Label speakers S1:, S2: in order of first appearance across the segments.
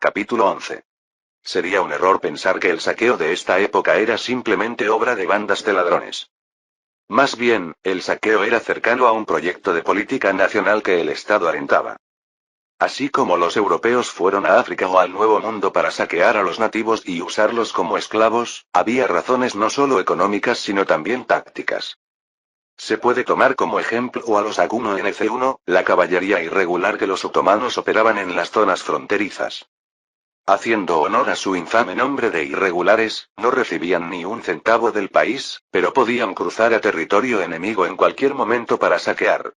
S1: Capítulo 11. Sería un error pensar que el saqueo de esta época era simplemente obra de bandas de ladrones. Más bien, el saqueo era cercano a un proyecto de política nacional que el Estado alentaba. Así como los europeos fueron a África o al Nuevo Mundo para saquear a los nativos y usarlos como esclavos, había razones no solo económicas sino también tácticas. Se puede tomar como ejemplo a los Aguno NC1, la caballería irregular que los otomanos operaban en las zonas fronterizas. Haciendo honor a su infame nombre de irregulares, no recibían ni un centavo del país, pero podían cruzar a territorio enemigo en cualquier momento para saquear.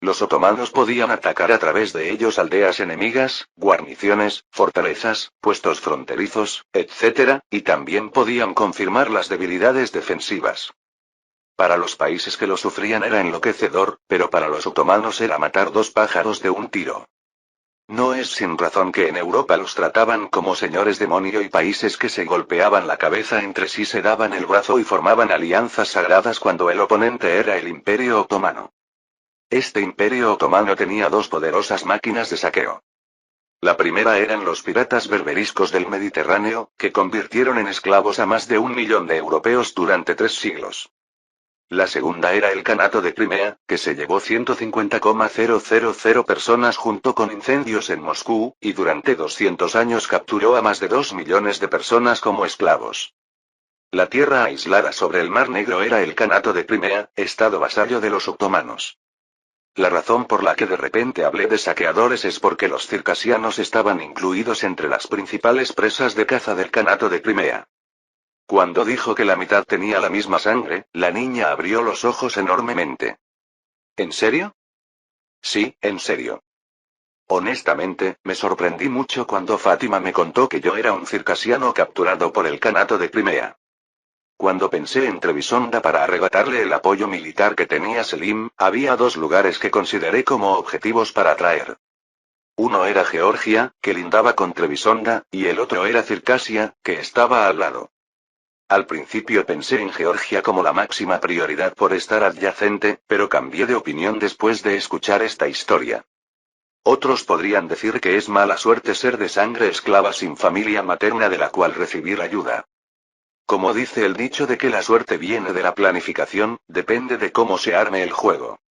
S1: Los otomanos podían atacar a través de ellos aldeas enemigas, guarniciones, fortalezas, puestos fronterizos, etc., y también podían confirmar las debilidades defensivas. Para los países que lo sufrían era enloquecedor, pero para los otomanos era matar dos pájaros de un tiro. No es sin razón que en Europa los trataban como señores demonio y países que se golpeaban la cabeza entre sí se daban el brazo y formaban alianzas sagradas cuando el oponente era el Imperio Otomano. Este Imperio Otomano tenía dos poderosas máquinas de saqueo. La primera eran los piratas berberiscos del Mediterráneo, que convirtieron en esclavos a más de 1 millón de europeos durante 3 siglos. La segunda era el Kanato de Crimea, que se llevó 150,000 personas junto con incendios en Moscú, y durante 200 años capturó a más de 2 millones de personas como esclavos. La tierra aislada sobre el Mar Negro era el Kanato de Crimea, estado vasallo de los otomanos. La razón por la que de repente hablé de saqueadores es porque los circasianos estaban incluidos entre las principales presas de caza del Kanato de Crimea. Cuando dijo que la mitad tenía la misma sangre, la niña abrió los ojos enormemente. ¿En serio? Sí, en serio. Honestamente, me sorprendí mucho cuando Fátima me contó que yo era un circasiano capturado por el Kanato de Crimea. Cuando pensé en Trebisonda para arrebatarle el apoyo militar que tenía Selim, había dos lugares que consideré como objetivos para atraer. Uno era Georgia, que lindaba con Trebisonda, y el otro era Circasia, que estaba al lado. Al principio pensé en Georgia como la máxima prioridad por estar adyacente, pero cambié de opinión después de escuchar esta historia. Otros podrían decir que es mala suerte ser de sangre esclava sin familia materna de la cual recibir ayuda. Como dice el dicho de que la suerte viene de la planificación, depende de cómo se arme el juego.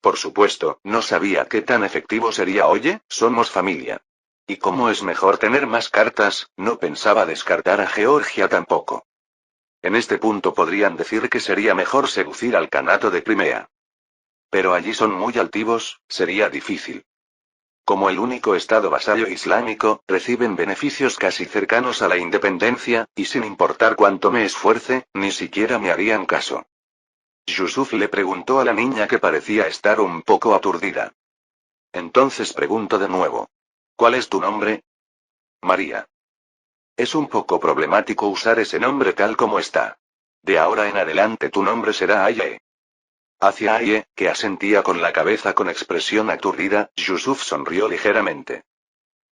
S1: Por supuesto, no sabía qué tan efectivo sería. Oye, somos familia. Y como es mejor tener más cartas, no pensaba descartar a Georgia tampoco. En este punto podrían decir que sería mejor seducir al Kanato de Crimea. Pero allí son muy altivos, sería difícil. Como el único estado vasallo islámico, reciben beneficios casi cercanos a la independencia, y sin importar cuánto me esfuerce, ni siquiera me harían caso. Yusuf le preguntó a la niña que parecía estar un poco aturdida. Entonces pregunto de nuevo. ¿Cuál es tu nombre? María. Es un poco problemático usar ese nombre tal como está. De ahora en adelante tu nombre será Aye. Hacia Aye, que asentía con la cabeza con expresión aturdida, Yusuf sonrió ligeramente.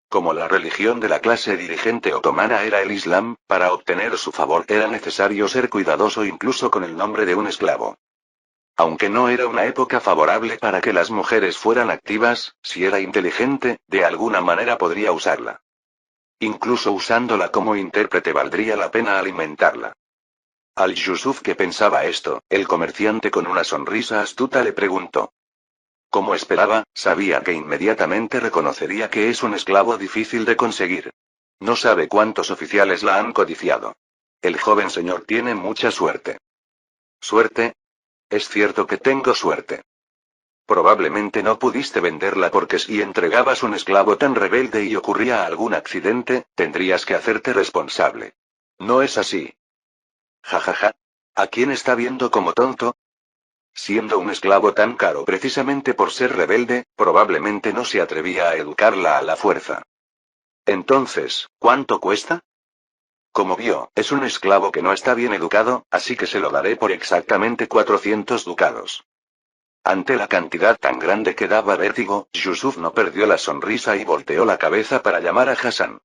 S1: Como la religión de la clase dirigente otomana era el Islam, para obtener su favor era necesario ser cuidadoso incluso con el nombre de un esclavo. Aunque no era una época favorable para que las mujeres fueran activas, si era inteligente, de alguna manera podría usarla. Incluso usándola como intérprete valdría la pena alimentarla. Al Yusuf que pensaba esto, el comerciante con una sonrisa astuta le preguntó. Como esperaba, sabía que inmediatamente reconocería que es un esclavo difícil de conseguir. No sabe cuántos oficiales la han codiciado. El joven señor tiene mucha suerte. ¿Suerte? Es cierto que tengo suerte. Probablemente no pudiste venderla porque si entregabas un esclavo tan rebelde y ocurría algún accidente, tendrías que hacerte responsable. ¿No es así? Jajaja. ¿A quién está viendo como tonto? Siendo un esclavo tan caro precisamente por ser rebelde, probablemente no se atrevía a educarla a la fuerza. Entonces, ¿cuánto cuesta? Como vio, es un esclavo que no está bien educado, así que se lo daré por exactamente 400 ducados. Ante la cantidad tan grande que daba vértigo, Yusuf no perdió la sonrisa y volteó la cabeza para llamar a Hassan.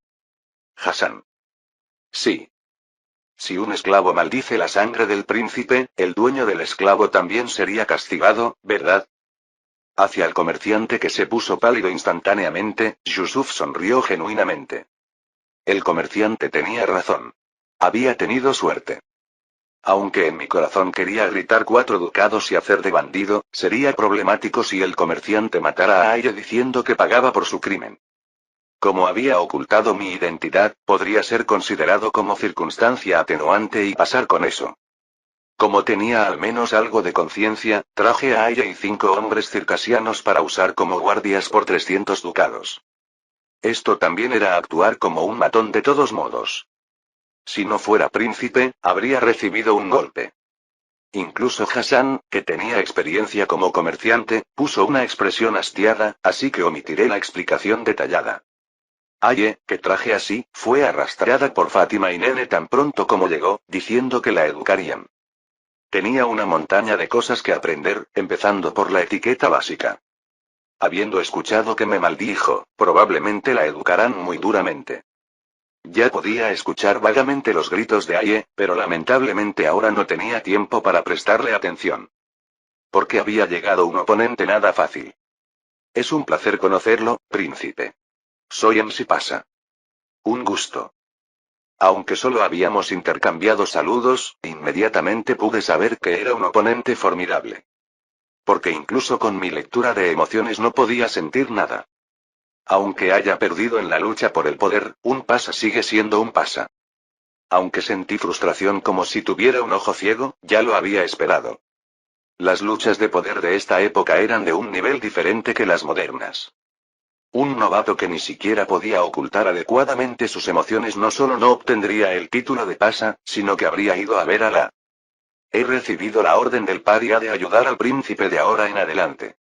S1: Hassan. Sí. Si un esclavo maldice la sangre del príncipe, el dueño del esclavo también sería castigado, ¿verdad? Hacia el comerciante que se puso pálido instantáneamente, Yusuf sonrió genuinamente. El comerciante tenía razón. Había tenido suerte. Aunque en mi corazón quería gritar 4 ducados y hacer de bandido, sería problemático si el comerciante matara a Aye diciendo que pagaba por su crimen. Como había ocultado mi identidad, podría ser considerado como circunstancia atenuante y pasar con eso. Como tenía al menos algo de conciencia, traje a Aye y 5 hombres circasianos para usar como guardias por 300 ducados. Esto también era actuar como un matón de todos modos. Si no fuera príncipe, habría recibido un golpe. Incluso Hassan, que tenía experiencia como comerciante, puso una expresión hastiada, así que omitiré la explicación detallada. Aye, que traje así, fue arrastrada por Fátima y Nene tan pronto como llegó, diciendo que la educarían. Tenía una montaña de cosas que aprender, empezando por la etiqueta básica. Habiendo escuchado que me maldijo, probablemente la educarán muy duramente. Ya podía escuchar vagamente los gritos de Aye, pero lamentablemente ahora no tenía tiempo para prestarle atención. Porque había llegado un oponente nada fácil. Es un placer conocerlo, príncipe. Soy MC Pasa. Un gusto. Aunque solo habíamos intercambiado saludos, inmediatamente pude saber que era un oponente formidable. Porque incluso con mi lectura de emociones no podía sentir nada. Aunque haya perdido en la lucha por el poder, un Pasa sigue siendo un Pasa. Aunque sentí frustración como si tuviera un ojo ciego, ya lo había esperado. Las luchas de poder de esta época eran de un nivel diferente que las modernas. Un novato que ni siquiera podía ocultar adecuadamente sus emociones no solo no obtendría el título de Pasa, sino que habría ido a ver a la... He recibido la orden del Paria de ayudar al príncipe de ahora en adelante.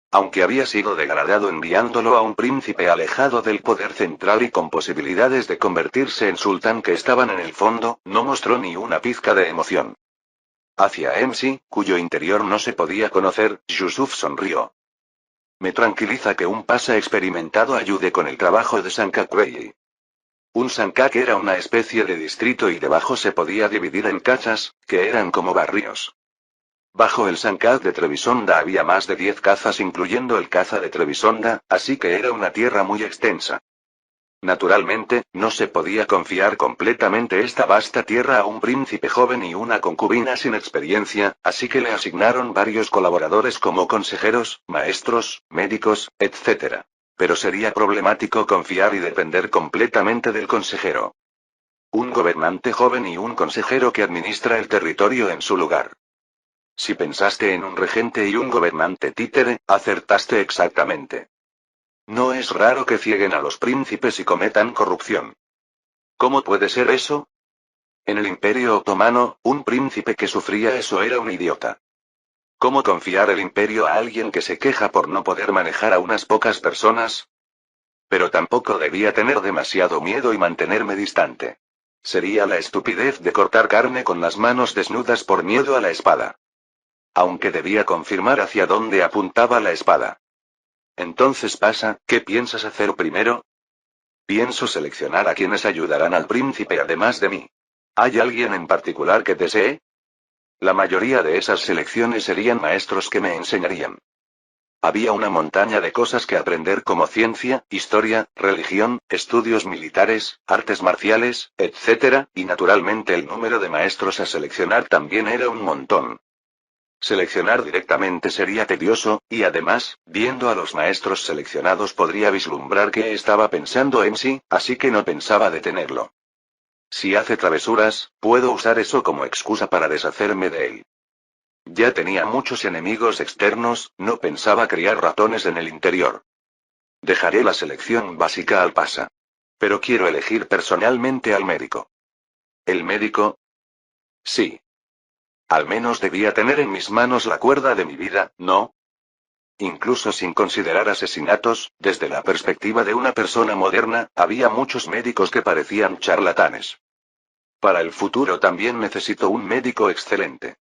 S1: Aunque había sido degradado enviándolo a un príncipe alejado del poder central y con posibilidades de convertirse en sultán que estaban en el fondo, no mostró ni una pizca de emoción. Hacia MC, cuyo interior no se podía conocer, Yusuf sonrió. Me tranquiliza que un Pasa experimentado ayude con el trabajo de Sankakwei. Un Sankak era una especie de distrito y debajo se podía dividir en cachas, que eran como barrios. Bajo el Sankak de Trebisonda había más de 10 cazas incluyendo el caza de Trebisonda, así que era una tierra muy extensa. Naturalmente, no se podía confiar completamente esta vasta tierra a un príncipe joven y una concubina sin experiencia, así que le asignaron varios colaboradores como consejeros, maestros, médicos, etc. Pero sería problemático confiar y depender completamente del consejero. Un gobernante joven y un consejero que administra el territorio en su lugar. Si pensaste en un regente y un gobernante títere, acertaste exactamente. No es raro que cieguen a los príncipes y cometan corrupción. ¿Cómo puede ser eso? En el Imperio Otomano, un príncipe que sufría eso era un idiota. ¿Cómo confiar el imperio a alguien que se queja por no poder manejar a unas pocas personas? Pero tampoco debía tener demasiado miedo y mantenerme distante. Sería la estupidez de cortar carne con las manos desnudas por miedo a la espada. Aunque debía confirmar hacia dónde apuntaba la espada. Entonces Pasa, ¿qué piensas hacer primero? Pienso seleccionar a quienes ayudarán al príncipe además de mí. ¿Hay alguien en particular que desee? La mayoría de esas selecciones serían maestros que me enseñarían. Había una montaña de cosas que aprender como ciencia, historia, religión, estudios militares, artes marciales, etc., y naturalmente el número de maestros a seleccionar también era un montón. Seleccionar directamente sería tedioso, y además, viendo a los maestros seleccionados podría vislumbrar qué estaba pensando MC, así que no pensaba detenerlo. Si hace travesuras, puedo usar eso como excusa para deshacerme de él. Ya tenía muchos enemigos externos, no pensaba criar ratones en el interior. Dejaré la selección básica al Pasa. Pero quiero elegir personalmente al médico. ¿El médico? Sí. Al menos debía tener en mis manos la cuerda de mi vida, ¿no? Incluso sin considerar asesinatos, desde la perspectiva de una persona moderna, había muchos médicos que parecían charlatanes. Para el futuro también necesito un médico excelente.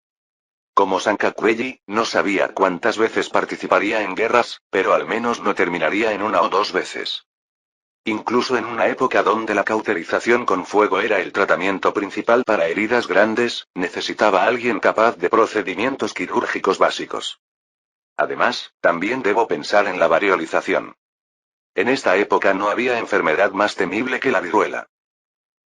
S1: Como Sankakwei, no sabía cuántas veces participaría en guerras, pero al menos no terminaría en 1 o 2 veces. Incluso en una época donde la cauterización con fuego era el tratamiento principal para heridas grandes, necesitaba a alguien capaz de procedimientos quirúrgicos básicos. Además, también debo pensar en la variolización. En esta época no había enfermedad más temible que la viruela.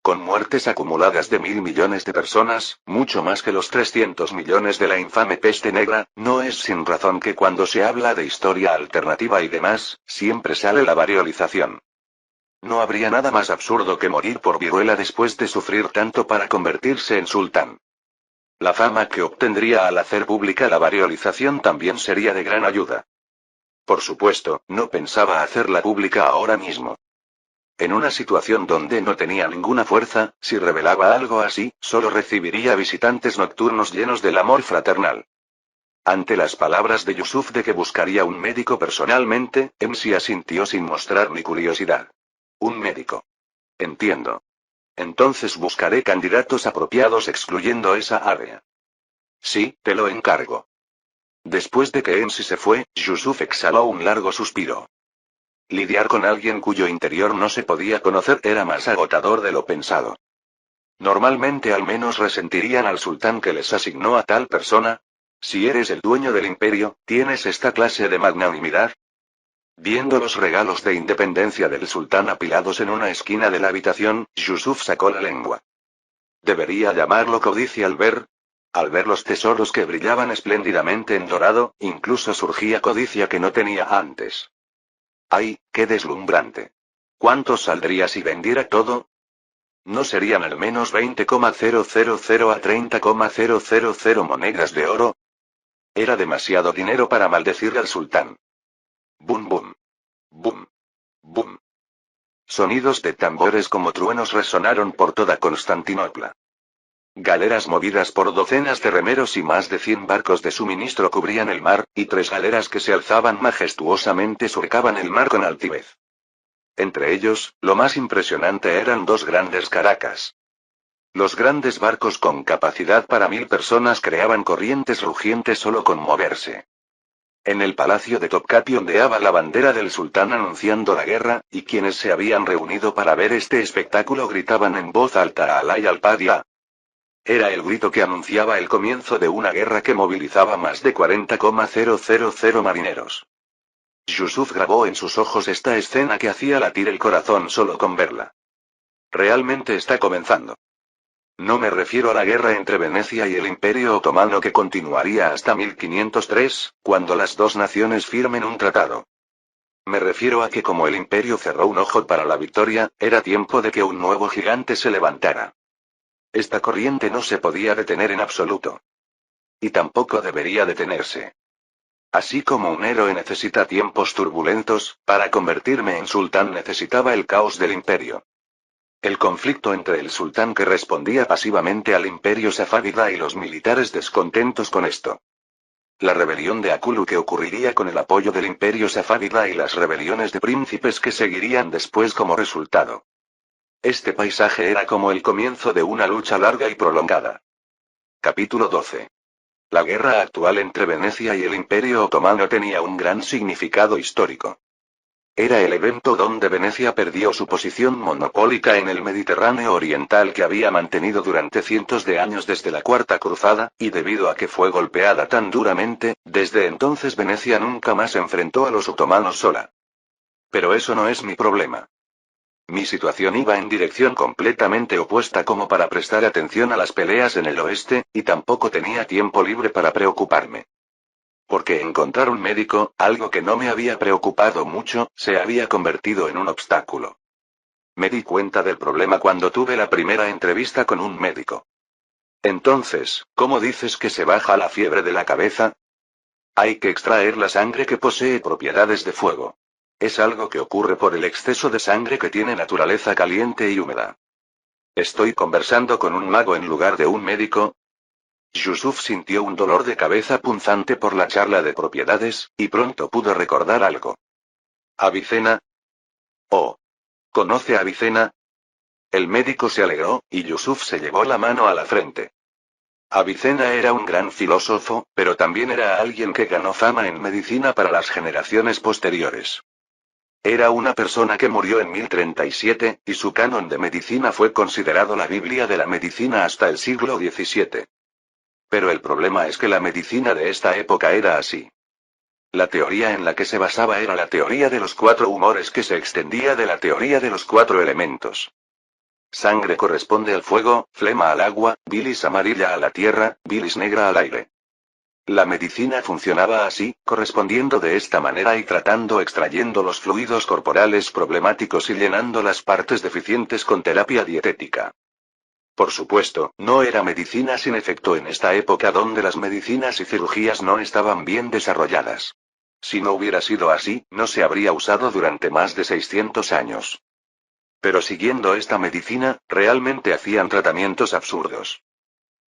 S1: Con muertes acumuladas de 1.000 millones de personas, mucho más que los 300 millones de la infame peste negra, no es sin razón que cuando se habla de historia alternativa y demás, siempre sale la variolización. No habría nada más absurdo que morir por viruela después de sufrir tanto para convertirse en sultán. La fama que obtendría al hacer pública la variolización también sería de gran ayuda. Por supuesto, no pensaba hacerla pública ahora mismo. En una situación donde no tenía ninguna fuerza, si revelaba algo así, solo recibiría visitantes nocturnos llenos del amor fraternal. Ante las palabras de Yusuf de que buscaría un médico personalmente, MC asintió sin mostrar ni curiosidad. Un médico. Entiendo. Entonces buscaré candidatos apropiados excluyendo esa área. Sí, te lo encargo. Después de que MC se fue, Yusuf exhaló un largo suspiro. Lidiar con alguien cuyo interior no se podía conocer era más agotador de lo pensado. Normalmente al menos resentirían al sultán que les asignó a tal persona. Si eres el dueño del imperio, ¿tienes esta clase de magnanimidad? Viendo los regalos de independencia del sultán apilados en una esquina de la habitación, Yusuf sacó la lengua. ¿Debería llamarlo codicia al ver? Al ver los tesoros que brillaban espléndidamente en dorado, incluso surgía codicia que no tenía antes. ¡Ay, qué deslumbrante! ¿Cuánto saldría si vendiera todo? ¿No serían al menos 20,000 a 30,000 monedas de oro? Era demasiado dinero para maldecir al sultán. Bum bum. Bum. Bum. Sonidos de tambores como truenos resonaron por toda Constantinopla. Galeras movidas por docenas de remeros y más de 100 barcos de suministro cubrían el mar, y 3 galeras que se alzaban majestuosamente surcaban el mar con altivez. Entre ellos, lo más impresionante eran 2 grandes caracas. Los grandes barcos con capacidad para 1.000 personas creaban corrientes rugientes solo con moverse. En el palacio de Topkapi ondeaba la bandera del sultán anunciando la guerra, y quienes se habían reunido para ver este espectáculo gritaban en voz alta Alay al-Padia. Era el grito que anunciaba el comienzo de una guerra que movilizaba más de 40,000 marineros. Yusuf grabó en sus ojos esta escena que hacía latir el corazón solo con verla. Realmente está comenzando. No me refiero a la guerra entre Venecia y el Imperio Otomano que continuaría hasta 1503, cuando las dos naciones firmen un tratado. Me refiero a que como el Imperio cerró un ojo para la victoria, era tiempo de que un nuevo gigante se levantara. Esta corriente no se podía detener en absoluto. Y tampoco debería detenerse. Así como un héroe necesita tiempos turbulentos, para convertirme en sultán necesitaba el caos del imperio. El conflicto entre el sultán que respondía pasivamente al imperio safávida y los militares descontentos con esto. La rebelión de Akulu que ocurriría con el apoyo del imperio safávida y las rebeliones de príncipes que seguirían después como resultado. Este paisaje era como el comienzo de una lucha larga y prolongada. Capítulo 12. La guerra actual entre Venecia y el Imperio Otomano tenía un gran significado histórico. Era el evento donde Venecia perdió su posición monopólica en el Mediterráneo oriental que había mantenido durante cientos de años desde la Cuarta Cruzada, y debido a que fue golpeada tan duramente, desde entonces Venecia nunca más enfrentó a los otomanos sola. Pero eso no es mi problema. Mi situación iba en dirección completamente opuesta como para prestar atención a las peleas en el oeste, y tampoco tenía tiempo libre para preocuparme. Porque encontrar un médico, algo que no me había preocupado mucho, se había convertido en un obstáculo. Me di cuenta del problema cuando tuve la primera entrevista con un médico. Entonces, ¿cómo dices que se baja la fiebre de la cabeza? Hay que extraer la sangre que posee propiedades de fuego. Es algo que ocurre por el exceso de sangre que tiene naturaleza caliente y húmeda. ¿Estoy conversando con un mago en lugar de un médico? Yusuf sintió un dolor de cabeza punzante por la charla de propiedades, y pronto pudo recordar algo. ¿Avicena? Oh. ¿Conoce a Avicena? El médico se alegró, y Yusuf se llevó la mano a la frente. Avicena era un gran filósofo, pero también era alguien que ganó fama en medicina para las generaciones posteriores. Era una persona que murió en 1037, y su canon de medicina fue considerado la Biblia de la medicina hasta el siglo XVII. Pero el problema es que la medicina de esta época era así. La teoría en la que se basaba era la teoría de los 4 humores que se extendía de la teoría de los 4 elementos. Sangre corresponde al fuego, flema al agua, bilis amarilla a la tierra, bilis negra al aire. La medicina funcionaba así, correspondiendo de esta manera y extrayendo los fluidos corporales problemáticos y llenando las partes deficientes con terapia dietética. Por supuesto, no era medicina sin efecto en esta época donde las medicinas y cirugías no estaban bien desarrolladas. Si no hubiera sido así, no se habría usado durante más de 600 años. Pero siguiendo esta medicina, realmente hacían tratamientos absurdos.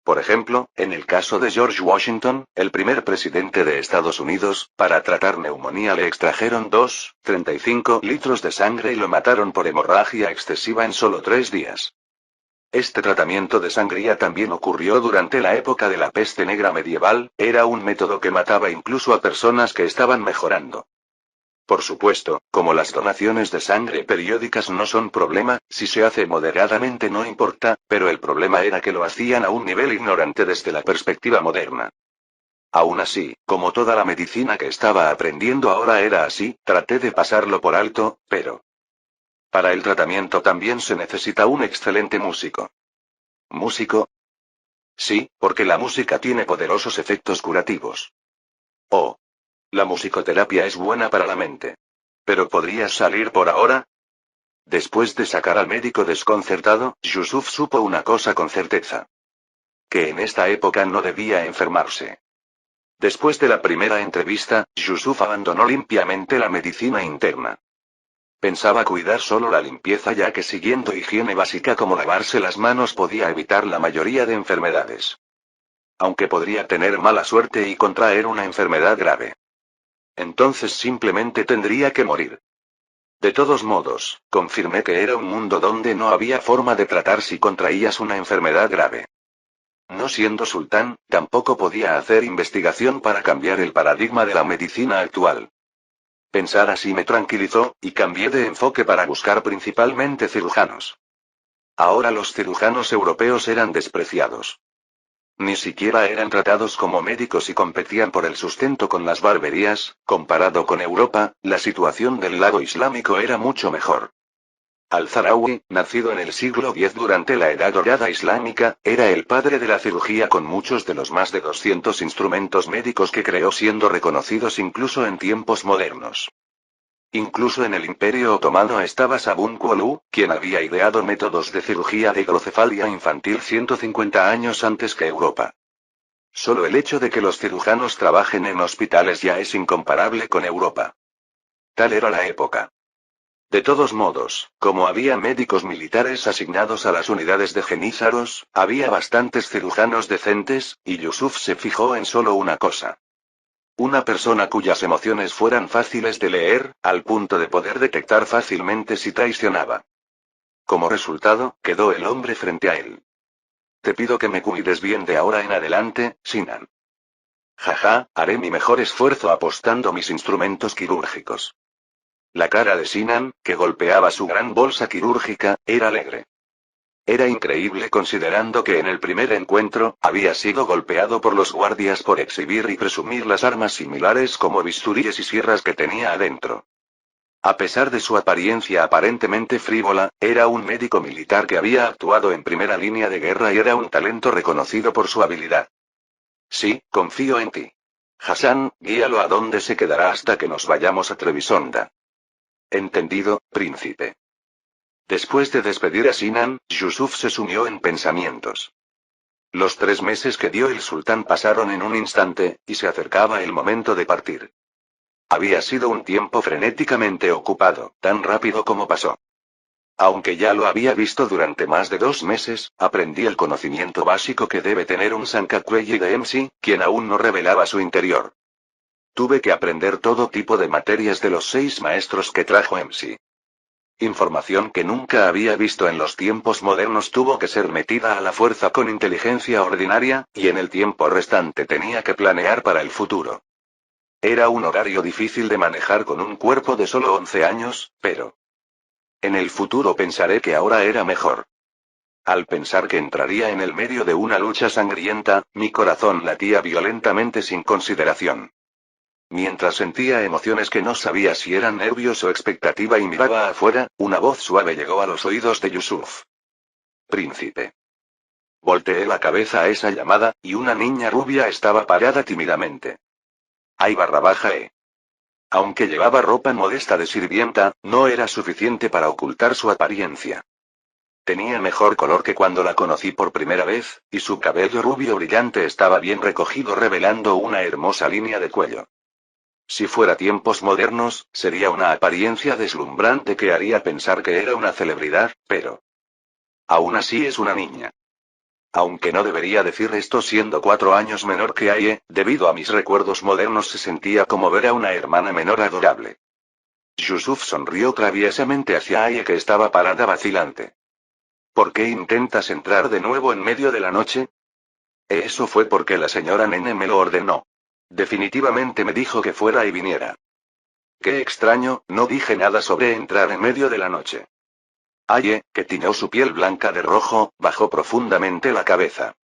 S1: Por ejemplo, en el caso de George Washington, el primer presidente de Estados Unidos, para tratar neumonía le extrajeron 2,35 litros de sangre y lo mataron por hemorragia excesiva en solo 3 días. Este tratamiento de sangría también ocurrió durante la época de la peste negra medieval, era un método que mataba incluso a personas que estaban mejorando. Por supuesto, como las donaciones de sangre periódicas no son problema, si se hace moderadamente no importa, pero el problema era que lo hacían a un nivel ignorante desde la perspectiva moderna. Aún así, como toda la medicina que estaba aprendiendo ahora era así, traté de pasarlo por alto, pero... Para el tratamiento también se necesita un excelente músico. ¿Músico? Sí, porque la música tiene poderosos efectos curativos. Oh. La musicoterapia es buena para la mente. ¿Pero podrías salir por ahora? Después de sacar al médico desconcertado, Yusuf supo una cosa con certeza. Que en esta época no debía enfermarse. Después de la primera entrevista, Yusuf abandonó limpiamente la medicina interna. Pensaba cuidar solo la limpieza ya que siguiendo higiene básica como lavarse las manos podía evitar la mayoría de enfermedades. Aunque podría tener mala suerte y contraer una enfermedad grave. Entonces simplemente tendría que morir. De todos modos, confirmé que era un mundo donde no había forma de tratar si contraías una enfermedad grave. No siendo sultán, tampoco podía hacer investigación para cambiar el paradigma de la medicina actual. Pensar así me tranquilizó, y cambié de enfoque para buscar principalmente cirujanos. Ahora los cirujanos europeos eran despreciados. Ni siquiera eran tratados como médicos y competían por el sustento con las barberías, comparado con Europa, la situación del lado islámico era mucho mejor. Al-Zarawi, nacido en el siglo X durante la Edad Dorada Islámica, era el padre de la cirugía con muchos de los más de 200 instrumentos médicos que creó siendo reconocidos incluso en tiempos modernos. Incluso en el Imperio Otomano estaba Sabun Kuolu, quien había ideado métodos de cirugía de hidrocefalia infantil 150 años antes que Europa. Solo el hecho de que los cirujanos trabajen en hospitales ya es incomparable con Europa. Tal era la época. De todos modos, como había médicos militares asignados a las unidades de jenízaros, había bastantes cirujanos decentes, y Yusuf se fijó en solo una cosa. Una persona cuyas emociones fueran fáciles de leer, al punto de poder detectar fácilmente si traicionaba. Como resultado, quedó el hombre frente a él. Te pido que me cuides bien de ahora en adelante, Sinan. Jaja, haré mi mejor esfuerzo apostando mis instrumentos quirúrgicos. La cara de Sinan, que golpeaba su gran bolsa quirúrgica, era alegre. Era increíble considerando que en el primer encuentro, había sido golpeado por los guardias por exhibir y presumir las armas similares como bisturíes y sierras que tenía adentro. A pesar de su apariencia aparentemente frívola, era un médico militar que había actuado en primera línea de guerra y era un talento reconocido por su habilidad. Sí, confío en ti. Hassan, guíalo a donde se quedará hasta que nos vayamos a Trebisonda. Entendido, príncipe. Después de despedir a Sinan, Yusuf se sumió en pensamientos. Los 3 meses que dio el sultán pasaron en un instante, y se acercaba el momento de partir. Había sido un tiempo frenéticamente ocupado, tan rápido como pasó. Aunque ya lo había visto durante más de 2 meses, aprendí el conocimiento básico que debe tener un Sankakueyi de MC, quien aún no revelaba su interior. Tuve que aprender todo tipo de materias de los 6 maestros que trajo MC. Información que nunca había visto en los tiempos modernos tuvo que ser metida a la fuerza con inteligencia ordinaria, y en el tiempo restante tenía que planear para el futuro. Era un horario difícil de manejar con un cuerpo de solo 11 años, pero... En el futuro pensaré que ahora era mejor. Al pensar que entraría en el medio de una lucha sangrienta, mi corazón latía violentamente sin consideración. Mientras sentía emociones que no sabía si eran nervios o expectativa y miraba afuera, una voz suave llegó a los oídos de Yusuf. Príncipe. Volteé la cabeza a esa llamada, y una niña rubia estaba parada tímidamente. Ay barra baja Aunque llevaba ropa modesta de sirvienta, no era suficiente para ocultar su apariencia. Tenía mejor color que cuando la conocí por primera vez, y su cabello rubio brillante estaba bien recogido revelando una hermosa línea de cuello. Si fuera tiempos modernos, sería una apariencia deslumbrante que haría pensar que era una celebridad, pero... aún así es una niña. Aunque no debería decir esto siendo 4 años menor que Aye, debido a mis recuerdos modernos se sentía como ver a una hermana menor adorable. Yusuf sonrió traviesamente hacia Aye que estaba parada vacilante. ¿Por qué intentas entrar de nuevo en medio de la noche? Eso fue porque la señora Nene me lo ordenó. Definitivamente me dijo que fuera y viniera. Qué extraño, no dije nada sobre entrar en medio de la noche. Aye, que tiñó su piel blanca de rojo, bajó profundamente la cabeza.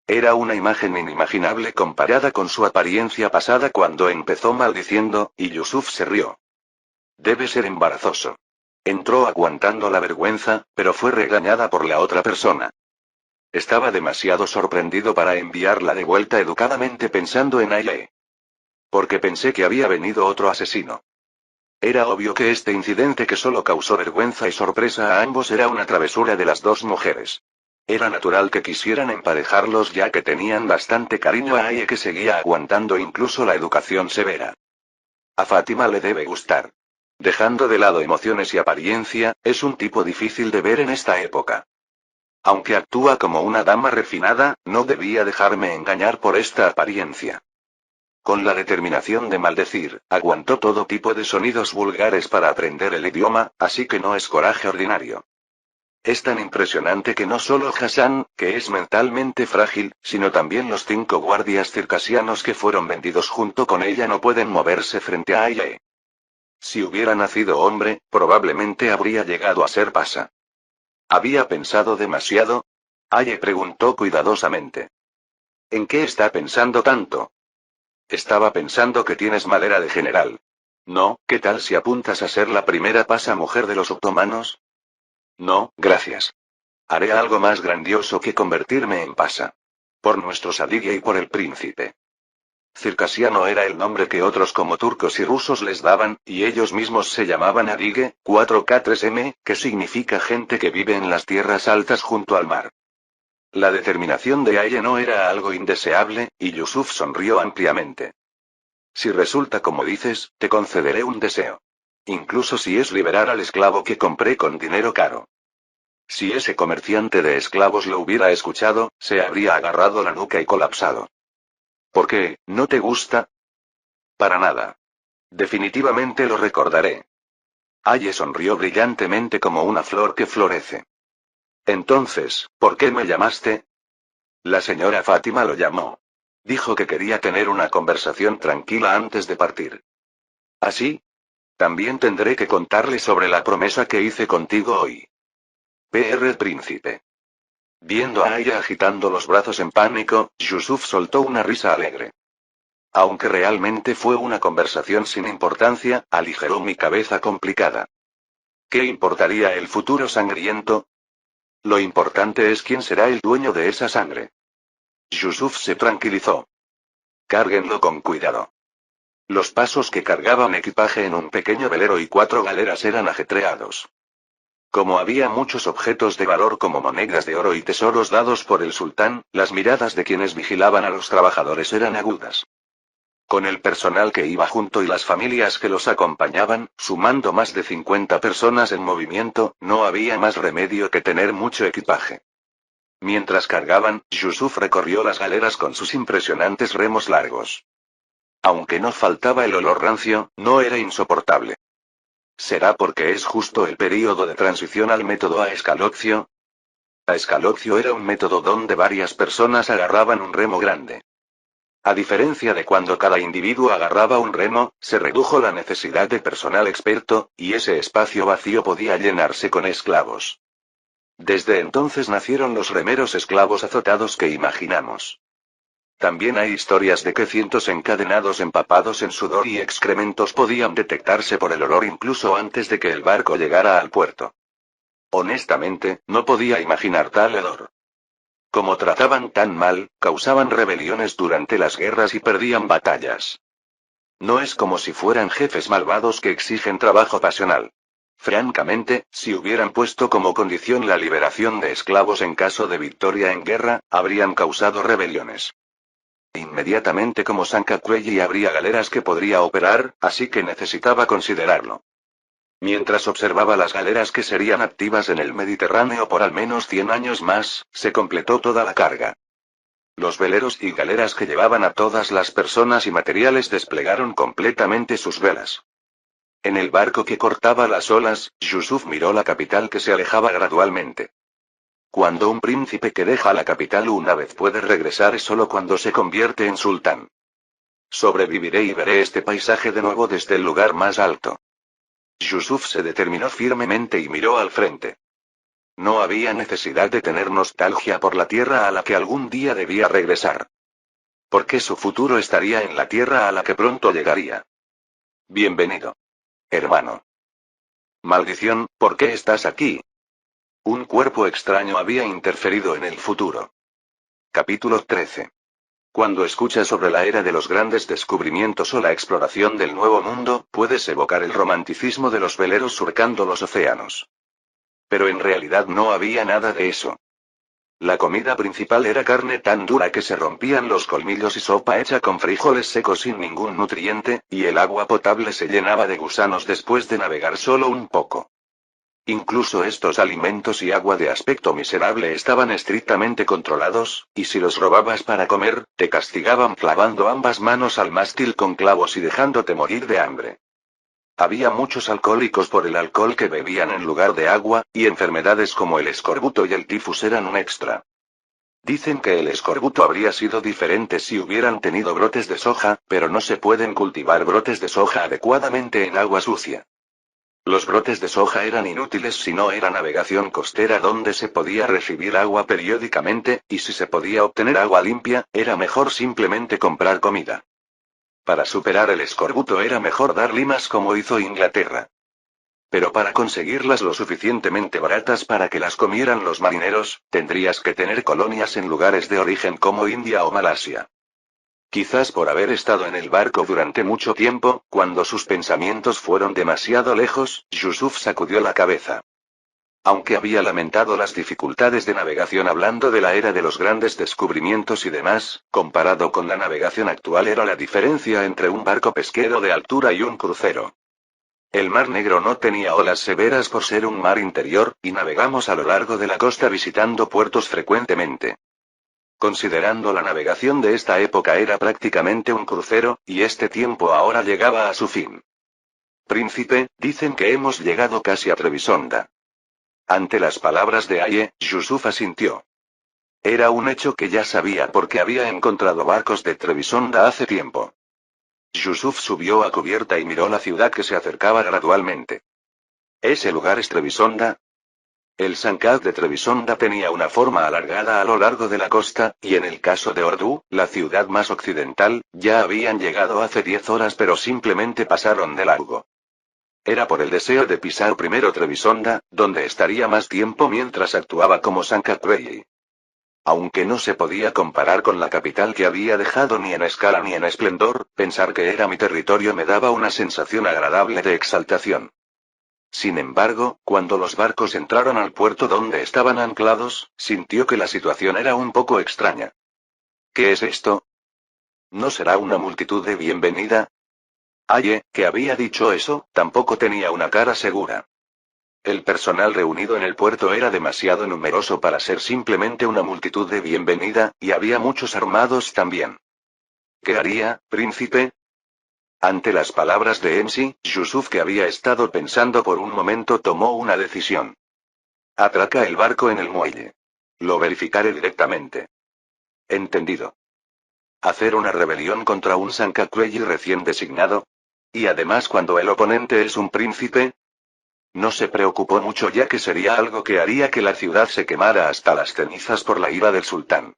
S1: Era una imagen inimaginable comparada con su apariencia pasada cuando empezó maldiciendo, y Yusuf se rió. Debe ser embarazoso. Entró aguantando la vergüenza, pero fue regañada por la otra persona. Estaba demasiado sorprendido para enviarla de vuelta educadamente pensando en Aye. Porque pensé que había venido otro asesino. Era obvio que este incidente que solo causó vergüenza y sorpresa a ambos era una travesura de las dos mujeres. Era natural que quisieran emparejarlos ya que tenían bastante cariño a Aye que seguía aguantando incluso la educación severa. A Fátima le debe gustar. Dejando de lado emociones y apariencia, es un tipo difícil de ver en esta época. Aunque actúa como una dama refinada, no debía dejarme engañar por esta apariencia. Con la determinación de maldecir, aguantó todo tipo de sonidos vulgares para aprender el idioma, así que no es coraje ordinario. Es tan impresionante que no solo Hassan, que es mentalmente frágil, sino también los 5 guardias circasianos que fueron vendidos junto con ella no pueden moverse frente a ella. Si hubiera nacido hombre, probablemente habría llegado a ser pasa. ¿Había pensado demasiado? Aye preguntó cuidadosamente. ¿En qué está pensando tanto? Estaba pensando que tienes madera de general. No, ¿qué tal si apuntas a ser la primera pasa mujer de los otomanos? No, gracias. Haré algo más grandioso que convertirme en pasa. Por nuestro Sadigia y por el príncipe. Circasiano era el nombre que otros como turcos y rusos les daban, y ellos mismos se llamaban Adige, 4K3M, que significa gente que vive en las tierras altas junto al mar. La determinación de Aye no era algo indeseable, y Yusuf sonrió ampliamente. Si resulta como dices, te concederé un deseo. Incluso si es liberar al esclavo que compré con dinero caro. Si ese comerciante de esclavos lo hubiera escuchado, se habría agarrado la nuca y colapsado. ¿Por qué, no te gusta? Para nada. Definitivamente lo recordaré. Aye sonrió brillantemente como una flor que florece. Entonces, ¿por qué me llamaste? La señora Fátima lo llamó. Dijo que quería tener una conversación tranquila antes de partir. ¿Así? También tendré que contarle sobre la promesa que hice contigo hoy. P.R. Príncipe. Viendo a ella agitando los brazos en pánico, Yusuf soltó una risa alegre. Aunque realmente fue una conversación sin importancia, aligeró mi cabeza complicada. ¿Qué importaría el futuro sangriento? Lo importante es quién será el dueño de esa sangre. Yusuf se tranquilizó. Cárguenlo con cuidado. Los pasos que cargaban equipaje en un pequeño velero y 4 galeras eran ajetreados. Como había muchos objetos de valor como monedas de oro y tesoros dados por el sultán, las miradas de quienes vigilaban a los trabajadores eran agudas. Con el personal que iba junto y las familias que los acompañaban, sumando más de 50 personas en movimiento, no había más remedio que tener mucho equipaje. Mientras cargaban, Yusuf recorrió las galeras con sus impresionantes remos largos. Aunque no faltaba el olor rancio, no era insoportable. ¿Será porque es justo el período de transición al método a escaloccio? A escaloccio era un método donde varias personas agarraban un remo grande. A diferencia de cuando cada individuo agarraba un remo, se redujo la necesidad de personal experto, y ese espacio vacío podía llenarse con esclavos. Desde entonces nacieron los remeros esclavos azotados que imaginamos. También hay historias de que cientos encadenados empapados en sudor y excrementos podían detectarse por el olor incluso antes de que el barco llegara al puerto. Honestamente, no podía imaginar tal olor. Como trataban tan mal, causaban rebeliones durante las guerras y perdían batallas. No es como si fueran jefes malvados que exigen trabajo pasional. Francamente, si hubieran puesto como condición la liberación de esclavos en caso de victoria en guerra, habrían causado rebeliones. Inmediatamente como Sankakuei habría galeras que podría operar, así que necesitaba considerarlo. Mientras observaba las galeras que serían activas en el Mediterráneo por al menos 100 años más, se completó toda la carga. Los veleros y galeras que llevaban a todas las personas y materiales desplegaron completamente sus velas. En el barco que cortaba las olas, Yusuf miró la capital que se alejaba gradualmente. Cuando un príncipe que deja la capital una vez puede regresar es solo cuando se convierte en sultán. Sobreviviré y veré este paisaje de nuevo desde el lugar más alto. Yusuf se determinó firmemente y miró al frente. No había necesidad de tener nostalgia por la tierra a la que algún día debía regresar. Porque su futuro estaría en la tierra a la que pronto llegaría. Bienvenido. Hermano. Maldición, ¿por qué estás aquí? Un cuerpo extraño había interferido en el futuro. Capítulo 13. Cuando escuchas sobre la era de los grandes descubrimientos o la exploración del nuevo mundo, puedes evocar el romanticismo de los veleros surcando los océanos. Pero en realidad no había nada de eso. La comida principal era carne tan dura que se rompían los colmillos y sopa hecha con frijoles secos sin ningún nutriente, y el agua potable se llenaba de gusanos después de navegar solo un poco. Incluso estos alimentos y agua de aspecto miserable estaban estrictamente controlados, y si los robabas para comer, te castigaban clavando ambas manos al mástil con clavos y dejándote morir de hambre. Había muchos alcohólicos por el alcohol que bebían en lugar de agua, y enfermedades como el escorbuto y el tifus eran un extra. Dicen que el escorbuto habría sido diferente si hubieran tenido brotes de soja, pero no se pueden cultivar brotes de soja adecuadamente en agua sucia. Los brotes de soja eran inútiles si no era navegación costera donde se podía recibir agua periódicamente, y si se podía obtener agua limpia, era mejor simplemente comprar comida. Para superar el escorbuto era mejor dar limas como hizo Inglaterra. Pero para conseguirlas lo suficientemente baratas para que las comieran los marineros, tendrías que tener colonias en lugares de origen como India o Malasia. Quizás por haber estado en el barco durante mucho tiempo, cuando sus pensamientos fueron demasiado lejos, Yusuf sacudió la cabeza. Aunque había lamentado las dificultades de navegación hablando de la era de los grandes descubrimientos y demás, comparado con la navegación actual era la diferencia entre un barco pesquero de altura y un crucero. El Mar Negro no tenía olas severas por ser un mar interior, y navegamos a lo largo de la costa visitando puertos frecuentemente. Considerando la navegación de esta época era prácticamente un crucero, y este tiempo ahora llegaba a su fin. Príncipe, dicen que hemos llegado casi a Trebisonda. Ante las palabras de Aye, Yusuf asintió. Era un hecho que ya sabía porque había encontrado barcos de Trebisonda hace tiempo. Yusuf subió a cubierta y miró la ciudad que se acercaba gradualmente. ¿Ese lugar es Trebisonda? El Sankad de Trebisonda tenía una forma alargada a lo largo de la costa, y en el caso de Ordu, la ciudad más occidental, ya habían llegado hace 10 horas pero simplemente pasaron de largo. Era por el deseo de pisar primero Trebisonda, donde estaría más tiempo mientras actuaba como Sankakuei. Aunque no se podía comparar con la capital que había dejado ni en escala ni en esplendor, pensar que era mi territorio me daba una sensación agradable de exaltación. Sin embargo, cuando los barcos entraron al puerto donde estaban anclados, sintió que la situación era un poco extraña. ¿Qué es esto? ¿No será una multitud de bienvenida? Aye, que había dicho eso, tampoco tenía una cara segura. El personal reunido en el puerto era demasiado numeroso para ser simplemente una multitud de bienvenida, y había muchos armados también. ¿Qué haría, príncipe? Ante las palabras de Ensi, Yusuf, que había estado pensando por un momento, tomó una decisión. Atraca el barco en el muelle. Lo verificaré directamente. Entendido. Hacer una rebelión contra un Sankakuei recién designado. Y además cuando el oponente es un príncipe. No se preocupó mucho ya que sería algo que haría que la ciudad se quemara hasta las cenizas por la ira del sultán.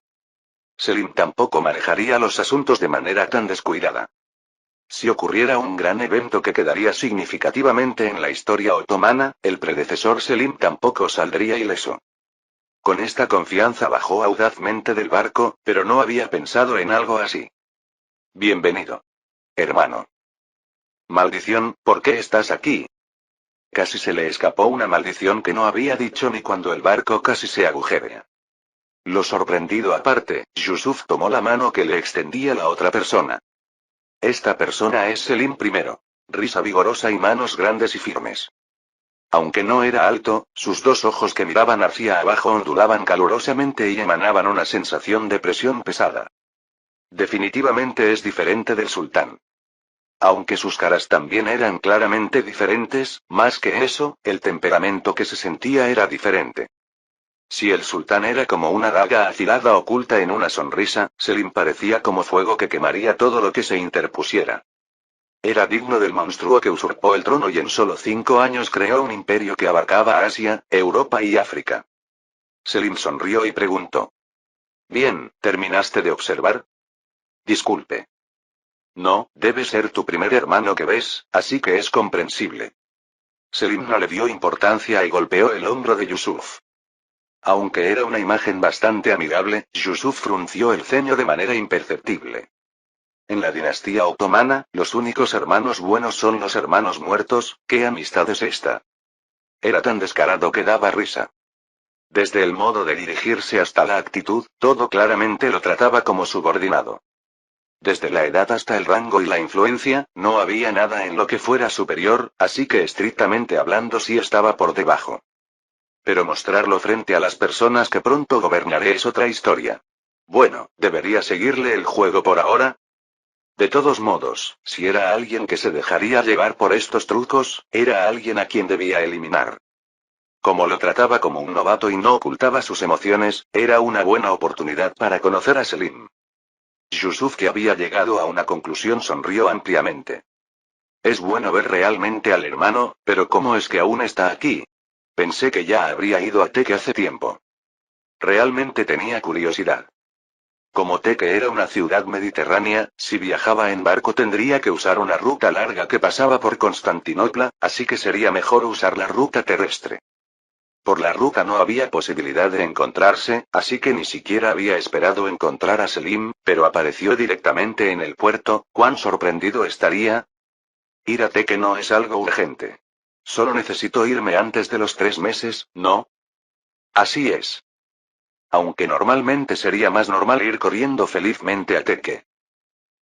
S1: Selim tampoco manejaría los asuntos de manera tan descuidada. Si ocurriera un gran evento que quedaría significativamente en la historia otomana, el predecesor Selim tampoco saldría ileso. Con esta confianza bajó audazmente del barco, pero no había pensado en algo así. Bienvenido. Hermano. Maldición, ¿por qué estás aquí? Casi se le escapó una maldición que no había dicho ni cuando el barco casi se agujerea. Lo sorprendido aparte, Yusuf tomó la mano que le extendía la otra persona. Esta persona es Selim I. Risa vigorosa y manos grandes y firmes. Aunque no era alto, sus dos ojos que miraban hacia abajo ondulaban calurosamente y emanaban una sensación de presión pesada. Definitivamente es diferente del sultán. Aunque sus caras también eran claramente diferentes, más que eso, el temperamento que se sentía era diferente. Si el sultán era como una daga afilada oculta en una sonrisa, Selim parecía como fuego que quemaría todo lo que se interpusiera. Era digno del monstruo que usurpó el trono y en solo 5 años creó un imperio que abarcaba Asia, Europa y África. Selim sonrió y preguntó. Bien, ¿terminaste de observar? Disculpe. No, debe ser tu primer hermano que ves, así que es comprensible. Selim no le dio importancia y golpeó el hombro de Yusuf. Aunque era una imagen bastante amigable, Yusuf frunció el ceño de manera imperceptible. En la dinastía otomana, los únicos hermanos buenos son los hermanos muertos. ¿Qué amistad es esta? Era tan descarado que daba risa. Desde el modo de dirigirse hasta la actitud, todo claramente lo trataba como subordinado. Desde la edad hasta el rango y la influencia, no había nada en lo que fuera superior, así que estrictamente hablando sí estaba por debajo. Pero mostrarlo frente a las personas que pronto gobernaré es otra historia. Bueno, ¿debería seguirle el juego por ahora? De todos modos, si era alguien que se dejaría llevar por estos trucos, era alguien a quien debía eliminar. Como lo trataba como un novato y no ocultaba sus emociones, era una buena oportunidad para conocer a Selim. Yusuf, que había llegado a una conclusión, sonrió ampliamente. Es bueno ver realmente al hermano, pero ¿cómo es que aún está aquí? Pensé que ya habría ido a Teque hace tiempo. Realmente tenía curiosidad. Como Teque era una ciudad mediterránea, si viajaba en barco tendría que usar una ruta larga que pasaba por Constantinopla, así que sería mejor usar la ruta terrestre. Por la ruta no había posibilidad de encontrarse, así que ni siquiera había esperado encontrar a Selim, pero apareció directamente en el puerto. ¿Cuán sorprendido estaría? Ir a Teque no es algo urgente. Solo necesito irme antes de los 3 meses, ¿no? Así es. Aunque normalmente sería más normal ir corriendo felizmente a Teque.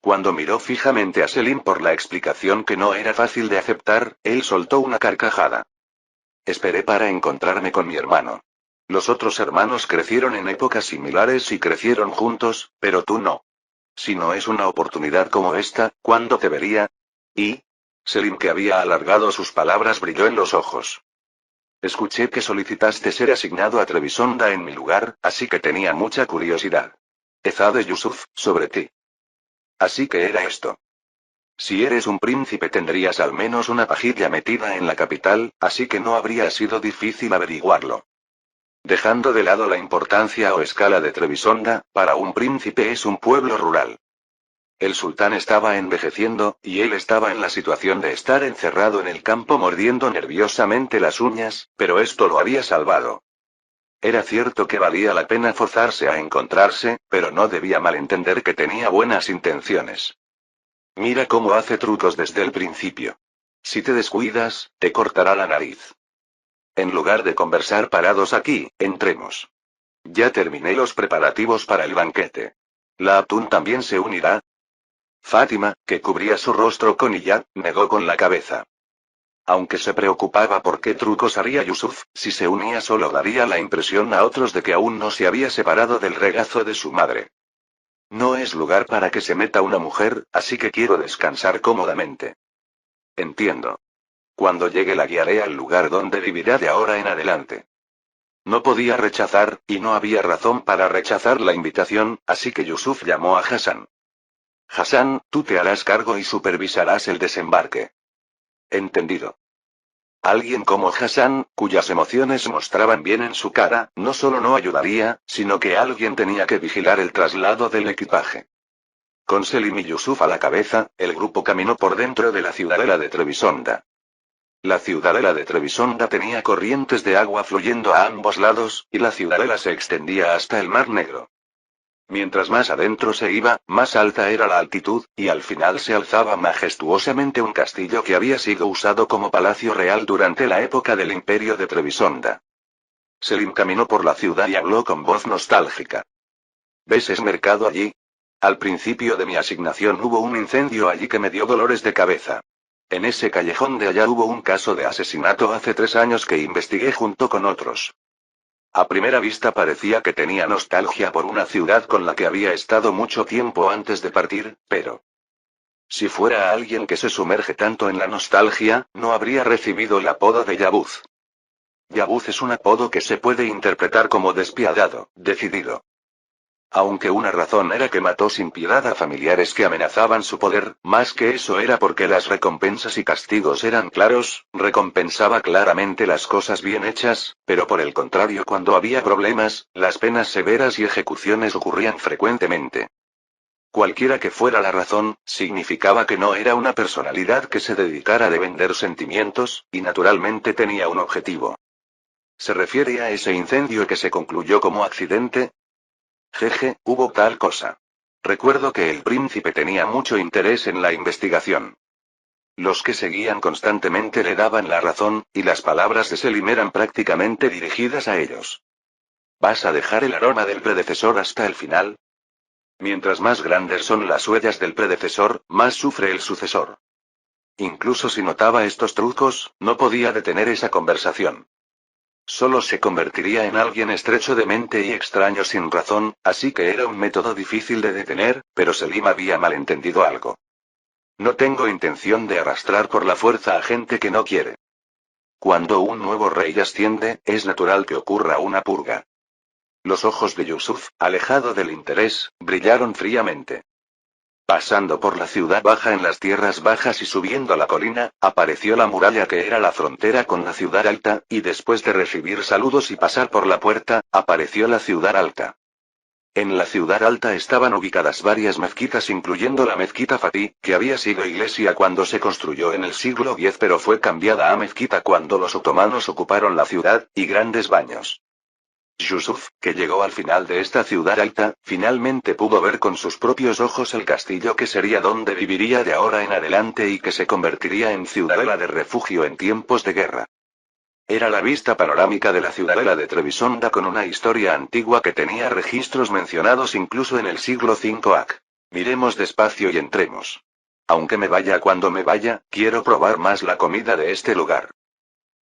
S1: Cuando miró fijamente a Selim por la explicación que no era fácil de aceptar, él soltó una carcajada. Esperé para encontrarme con mi hermano. Los otros hermanos crecieron en épocas similares y crecieron juntos, pero tú no. Si no es una oportunidad como esta, ¿cuándo te vería? ¿Y? Selim, que había alargado sus palabras, brilló en los ojos. Escuché que solicitaste ser asignado a Trebisonda en mi lugar, así que tenía mucha curiosidad. Ezade Yusuf, sobre ti. Así que era esto. Si eres un príncipe tendrías al menos una pajilla metida en la capital, así que no habría sido difícil averiguarlo. Dejando de lado la importancia o escala de Trebisonda, para un príncipe es un pueblo rural. El sultán estaba envejeciendo, y él estaba en la situación de estar encerrado en el campo mordiendo nerviosamente las uñas, pero esto lo había salvado. Era cierto que valía la pena forzarse a encontrarse, pero no debía malentender que tenía buenas intenciones. Mira cómo hace trucos desde el principio. Si te descuidas, te cortará la nariz. En lugar de conversar parados aquí, entremos. Ya terminé los preparativos para el banquete. ¿La Aptún también se unirá? Fátima, que cubría su rostro con hijab, negó con la cabeza. Aunque se preocupaba por qué trucos haría Yusuf, si se unía solo daría la impresión a otros de que aún no se había separado del regazo de su madre. No es lugar para que se meta una mujer, así que quiero descansar cómodamente. Entiendo. Cuando llegue la guiaré al lugar donde vivirá de ahora en adelante. No podía rechazar, y no había razón para rechazar la invitación, así que Yusuf llamó a Hassan. Hassan, tú te harás cargo y supervisarás el desembarque. Entendido. Alguien como Hassan, cuyas emociones mostraban bien en su cara, no solo no ayudaría, sino que alguien tenía que vigilar el traslado del equipaje. Con Selim y Yusuf a la cabeza, el grupo caminó por dentro de la ciudadela de Trebisonda. La ciudadela de Trebisonda tenía corrientes de agua fluyendo a ambos lados, y la ciudadela se extendía hasta el Mar Negro. Mientras más adentro se iba, más alta era la altitud, y al final se alzaba majestuosamente un castillo que había sido usado como palacio real durante la época del imperio de Trebisonda. Selim caminó por la ciudad y habló con voz nostálgica. ¿Ves ese mercado allí? Al principio de mi asignación hubo un incendio allí que me dio dolores de cabeza. En ese callejón de allá hubo un caso de asesinato hace 3 años que investigué junto con otros. A primera vista parecía que tenía nostalgia por una ciudad con la que había estado mucho tiempo antes de partir, pero... si fuera alguien que se sumerge tanto en la nostalgia, no habría recibido el apodo de Yabuz. Yabuz es un apodo que se puede interpretar como despiadado, decidido. Aunque una razón era que mató sin piedad a familiares que amenazaban su poder, más que eso era porque las recompensas y castigos eran claros, recompensaba claramente las cosas bien hechas, pero por el contrario cuando había problemas, las penas severas y ejecuciones ocurrían frecuentemente. Cualquiera que fuera la razón, significaba que no era una personalidad que se dedicara a vender sentimientos, y naturalmente tenía un objetivo. ¿Se refiere a ese incendio que se concluyó como accidente? Jeje, hubo tal cosa. Recuerdo que el príncipe tenía mucho interés en la investigación. Los que seguían constantemente le daban la razón, y las palabras de Selim eran prácticamente dirigidas a ellos. ¿Vas a dejar el aroma del predecesor hasta el final? Mientras más grandes son las huellas del predecesor, más sufre el sucesor. Incluso si notaba estos trucos, no podía detener esa conversación. Solo se convertiría en alguien estrecho de mente y extraño sin razón, así que era un método difícil de detener, pero Selim había malentendido algo. No tengo intención de arrastrar por la fuerza a gente que no quiere. Cuando un nuevo rey asciende, es natural que ocurra una purga. Los ojos de Yusuf, alejado del interés, brillaron fríamente. Pasando por la ciudad baja en las tierras bajas y subiendo la colina, apareció la muralla que era la frontera con la ciudad alta, y después de recibir saludos y pasar por la puerta, apareció la ciudad alta. En la ciudad alta estaban ubicadas varias mezquitas incluyendo la mezquita Fatih, que había sido iglesia cuando se construyó en el siglo X pero fue cambiada a mezquita cuando los otomanos ocuparon la ciudad, y grandes baños. Yusuf, que llegó al final de esta ciudad alta, finalmente pudo ver con sus propios ojos el castillo que sería donde viviría de ahora en adelante y que se convertiría en ciudadela de refugio en tiempos de guerra. Era la vista panorámica de la ciudadela de Trebisonda con una historia antigua que tenía registros mencionados incluso en el siglo V AC. Miremos despacio y entremos. Aunque me vaya cuando me vaya, quiero probar más la comida de este lugar.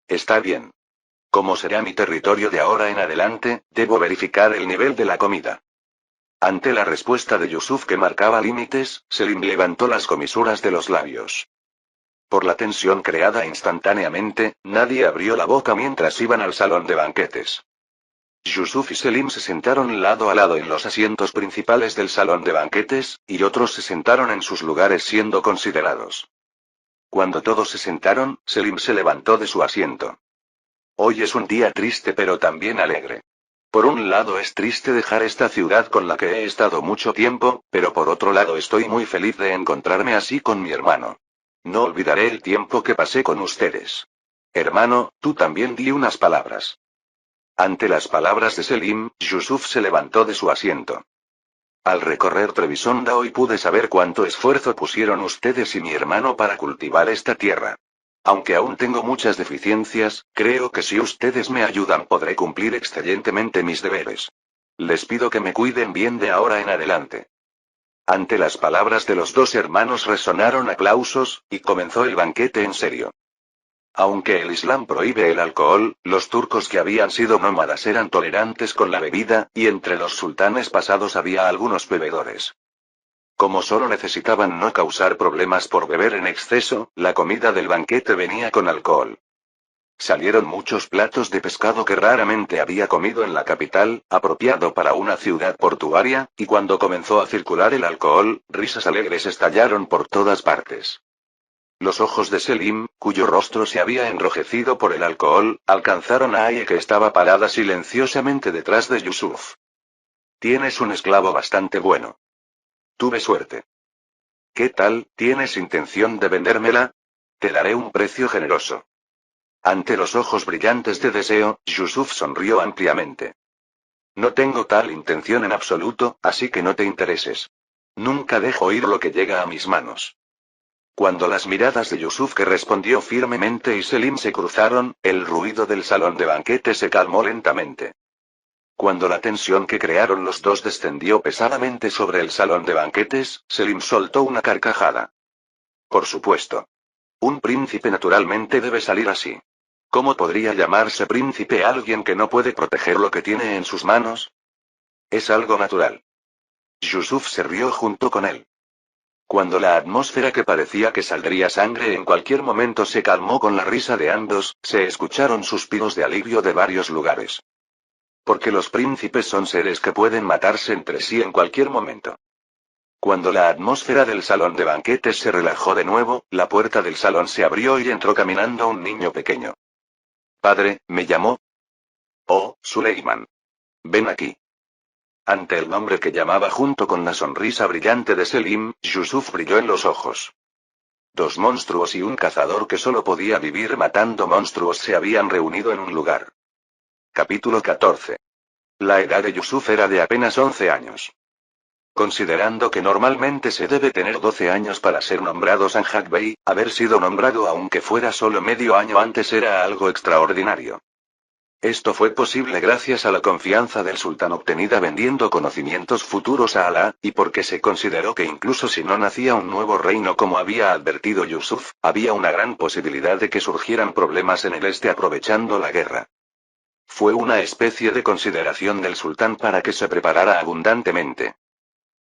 S1: Está bien. Como será mi territorio de ahora en adelante, debo verificar el nivel de la comida. Ante la respuesta de Yusuf que marcaba límites, Selim levantó las comisuras de los labios. Por la tensión creada instantáneamente, nadie abrió la boca mientras iban al salón de banquetes. Yusuf y Selim se sentaron lado a lado en los asientos principales del salón de banquetes, y otros se sentaron en sus lugares siendo considerados. Cuando todos se sentaron, Selim se levantó de su asiento. Hoy es un día triste pero también alegre. Por un lado es triste dejar esta ciudad con la que he estado mucho tiempo, pero por otro lado estoy muy feliz de encontrarme así con mi hermano. No olvidaré el tiempo que pasé con ustedes. Hermano, tú también di unas palabras. Ante las palabras de Selim, Yusuf se levantó de su asiento. Al recorrer Trebisonda hoy pude saber cuánto esfuerzo pusieron ustedes y mi hermano para cultivar esta tierra. Aunque aún tengo muchas deficiencias, creo que si ustedes me ayudan podré cumplir excelentemente mis deberes. Les pido que me cuiden bien de ahora en adelante. Ante las palabras de los dos hermanos resonaron aplausos, y comenzó el banquete en serio. Aunque el Islam prohíbe el alcohol, los turcos que habían sido nómadas eran tolerantes con la bebida, y entre los sultanes pasados había algunos bebedores. Como solo necesitaban no causar problemas por beber en exceso, la comida del banquete venía con alcohol. Salieron muchos platos de pescado que raramente había comido en la capital, apropiado para una ciudad portuaria, y cuando comenzó a circular el alcohol, risas alegres estallaron por todas partes. Los ojos de Selim, cuyo rostro se había enrojecido por el alcohol, alcanzaron a Aye, que estaba parada silenciosamente detrás de Yusuf. Tienes un esclavo bastante bueno. Tuve suerte. ¿Qué tal? ¿Tienes intención de vendérmela? Te daré un precio generoso. Ante los ojos brillantes de deseo, Yusuf sonrió ampliamente. No tengo tal intención en absoluto, así que no te intereses. Nunca dejo ir lo que llega a mis manos. Cuando las miradas de Yusuf, que respondió firmemente, y Selim se cruzaron, el ruido del salón de banquete se calmó lentamente. Cuando la tensión que crearon los dos descendió pesadamente sobre el salón de banquetes, Selim soltó una carcajada. Por supuesto. Un príncipe naturalmente debe salir así. ¿Cómo podría llamarse príncipe alguien que no puede proteger lo que tiene en sus manos? Es algo natural. Yusuf se rió junto con él. Cuando la atmósfera, que parecía que saldría sangre en cualquier momento, se calmó con la risa de ambos, se escucharon suspiros de alivio de varios lugares. Porque los príncipes son seres que pueden matarse entre sí en cualquier momento. Cuando la atmósfera del salón de banquetes se relajó de nuevo, la puerta del salón se abrió y entró caminando un niño pequeño. Padre, ¿me llamó? Oh, Suleiman. Ven aquí. Ante el nombre que llamaba junto con la sonrisa brillante de Selim, Yusuf brilló en los ojos. Dos monstruos y un cazador que solo podía vivir matando monstruos se habían reunido en un lugar. Capítulo 14. La edad de Yusuf era de apenas 11 años. Considerando que normalmente se debe tener 12 años para ser nombrado Sanjak Bey, haber sido nombrado aunque fuera solo medio año antes era algo extraordinario. Esto fue posible gracias a la confianza del sultán obtenida vendiendo conocimientos futuros a Alá, y porque se consideró que incluso si no nacía un nuevo reino como había advertido Yusuf, había una gran posibilidad de que surgieran problemas en el este aprovechando la guerra. Fue una especie de consideración del sultán para que se preparara abundantemente.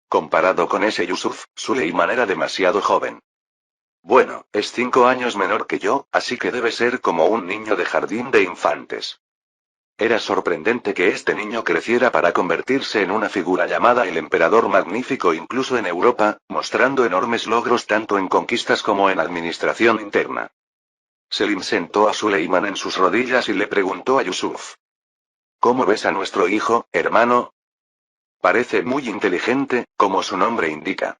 S1: Comparado con ese Yusuf, Suleiman era demasiado joven. Bueno, es 5 años menor que yo, así que debe ser como un niño de jardín de infantes. Era sorprendente que este niño creciera para convertirse en una figura llamada el Emperador Magnífico incluso en Europa, mostrando enormes logros tanto en conquistas como en administración interna. Selim sentó a Suleiman en sus rodillas y le preguntó a Yusuf. ¿Cómo ves a nuestro hijo, hermano? Parece muy inteligente, como su nombre indica.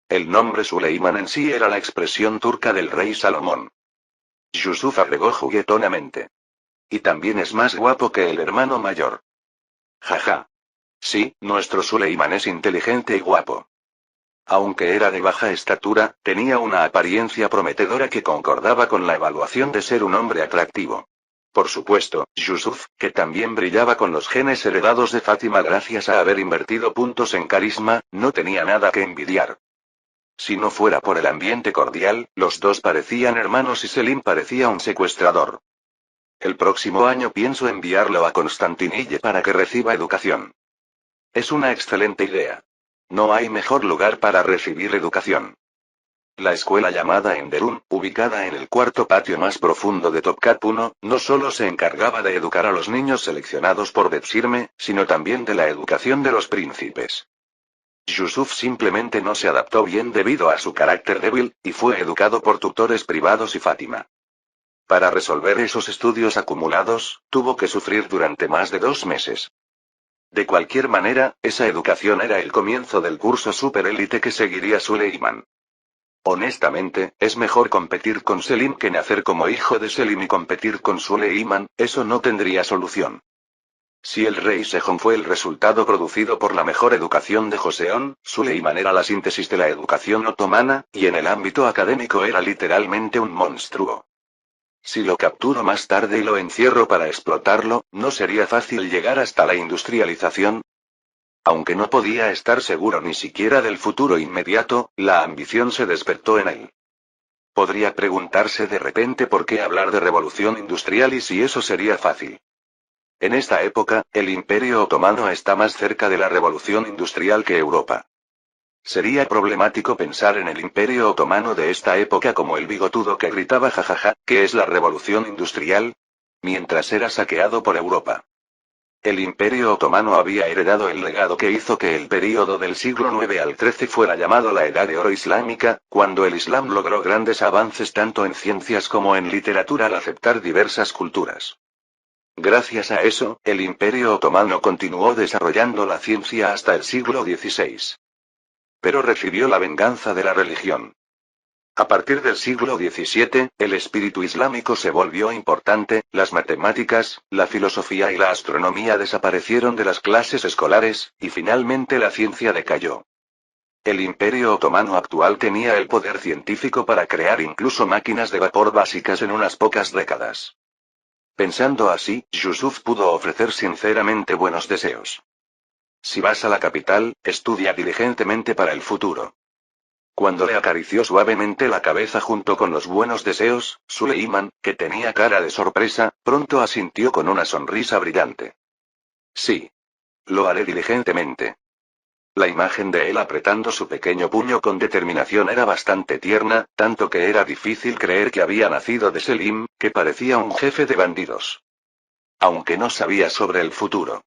S1: El nombre Suleiman en sí era la expresión turca del rey Salomón. Yusuf agregó juguetonamente. Y también es más guapo que el hermano mayor. Jaja. Sí, nuestro Suleiman es inteligente y guapo. Aunque era de baja estatura, tenía una apariencia prometedora que concordaba con la evaluación de ser un hombre atractivo. Por supuesto, Yusuf, que también brillaba con los genes heredados de Fátima gracias a haber invertido puntos en carisma, no tenía nada que envidiar. Si no fuera por el ambiente cordial, los dos parecían hermanos y Selim parecía un secuestrador. El próximo año pienso enviarlo a Constantinille para que reciba educación. Es una excelente idea. No hay mejor lugar para recibir educación. La escuela llamada Enderun, ubicada en el cuarto patio más profundo de Topkat 1, no solo se encargaba de educar a los niños seleccionados por Betsirme, sino también de la educación de los príncipes. Yusuf simplemente no se adaptó bien debido a su carácter débil, y fue educado por tutores privados y Fátima. Para resolver esos estudios acumulados, tuvo que sufrir durante más de 2 meses. De cualquier manera, esa educación era el comienzo del curso superélite que seguiría Suleiman. Honestamente, es mejor competir con Selim que nacer como hijo de Selim y competir con Suleiman, eso no tendría solución. Si el rey Sejong fue el resultado producido por la mejor educación de Joseon, Suleiman era la síntesis de la educación otomana, y en el ámbito académico era literalmente un monstruo. Si lo capturo más tarde y lo encierro para explotarlo, ¿no sería fácil llegar hasta la industrialización? Aunque no podía estar seguro ni siquiera del futuro inmediato, la ambición se despertó en él. Podría preguntarse de repente por qué hablar de revolución industrial y si eso sería fácil. En esta época, el Imperio Otomano está más cerca de la revolución industrial que Europa. Sería problemático pensar en el Imperio Otomano de esta época como el bigotudo que gritaba jajaja, ¿qué es la revolución industrial? Mientras era saqueado por Europa. El Imperio Otomano había heredado el legado que hizo que el período del siglo IX al XIII fuera llamado la Edad de Oro Islámica, cuando el Islam logró grandes avances tanto en ciencias como en literatura al aceptar diversas culturas. Gracias a eso, el Imperio Otomano continuó desarrollando la ciencia hasta el siglo XVI. Pero recibió la venganza de la religión. A partir del siglo XVII, el espíritu islámico se volvió importante, las matemáticas, la filosofía y la astronomía desaparecieron de las clases escolares, y finalmente la ciencia decayó. El Imperio Otomano actual tenía el poder científico para crear incluso máquinas de vapor básicas en unas pocas décadas. Pensando así, Yusuf pudo ofrecer sinceramente buenos deseos. Si vas a la capital, estudia diligentemente para el futuro. Cuando le acarició suavemente la cabeza junto con los buenos deseos, Suleiman, que tenía cara de sorpresa, pronto asintió con una sonrisa brillante. Sí. Lo haré diligentemente. La imagen de él apretando su pequeño puño con determinación era bastante tierna, tanto que era difícil creer que había nacido de Selim, que parecía un jefe de bandidos. Aunque no sabía sobre el futuro.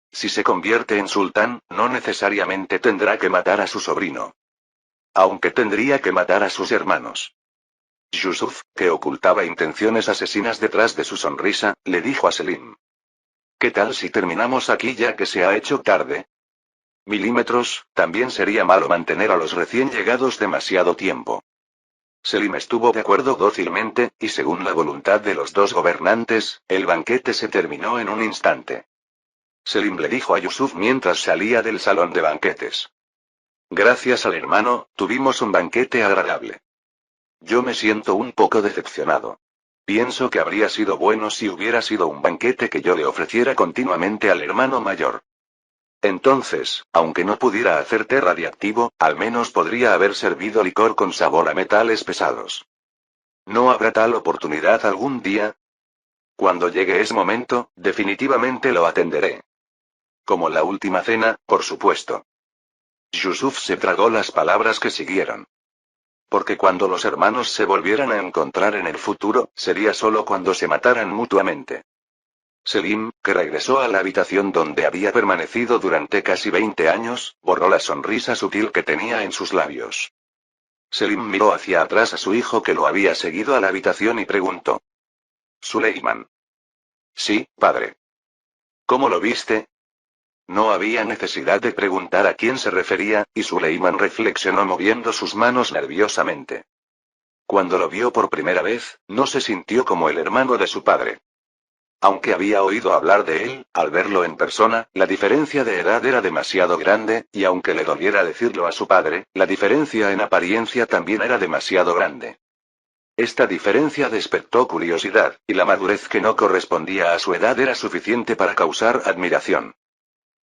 S1: Si se convierte en sultán, no necesariamente tendrá que matar a su sobrino. Aunque tendría que matar a sus hermanos. Yusuf, que ocultaba intenciones asesinas detrás de su sonrisa, le dijo a Selim. ¿Qué tal si terminamos aquí ya que se ha hecho tarde? Milímetros, también sería malo mantener a los recién llegados demasiado tiempo. Selim estuvo de acuerdo dócilmente, y según la voluntad de los dos gobernantes, el banquete se terminó en un instante. Selim le dijo a Yusuf mientras salía del salón de banquetes. Gracias al hermano, tuvimos un banquete agradable. Yo me siento un poco decepcionado. Pienso que habría sido bueno si hubiera sido un banquete que yo le ofreciera continuamente al hermano mayor. Entonces, aunque no pudiera hacer té radiactivo, al menos podría haber servido licor con sabor a metales pesados. ¿No habrá tal oportunidad algún día? Cuando llegue ese momento, definitivamente lo atenderé. Como la última cena, por supuesto. Yusuf se tragó las palabras que siguieron. Porque cuando los hermanos se volvieran a encontrar en el futuro, sería solo cuando se mataran mutuamente. Selim, que regresó a la habitación donde había permanecido durante casi 20 años, borró la sonrisa sutil que tenía en sus labios. Selim miró hacia atrás a su hijo que lo había seguido a la habitación y preguntó. Suleiman. Sí, padre. ¿Cómo lo viste? No había necesidad de preguntar a quién se refería, y Suleiman reflexionó moviendo sus manos nerviosamente. Cuando lo vio por primera vez, no se sintió como el hermano de su padre. Aunque había oído hablar de él, al verlo en persona, la diferencia de edad era demasiado grande, y aunque le doliera decirlo a su padre, la diferencia en apariencia también era demasiado grande. Esta diferencia despertó curiosidad, y la madurez que no correspondía a su edad era suficiente para causar admiración.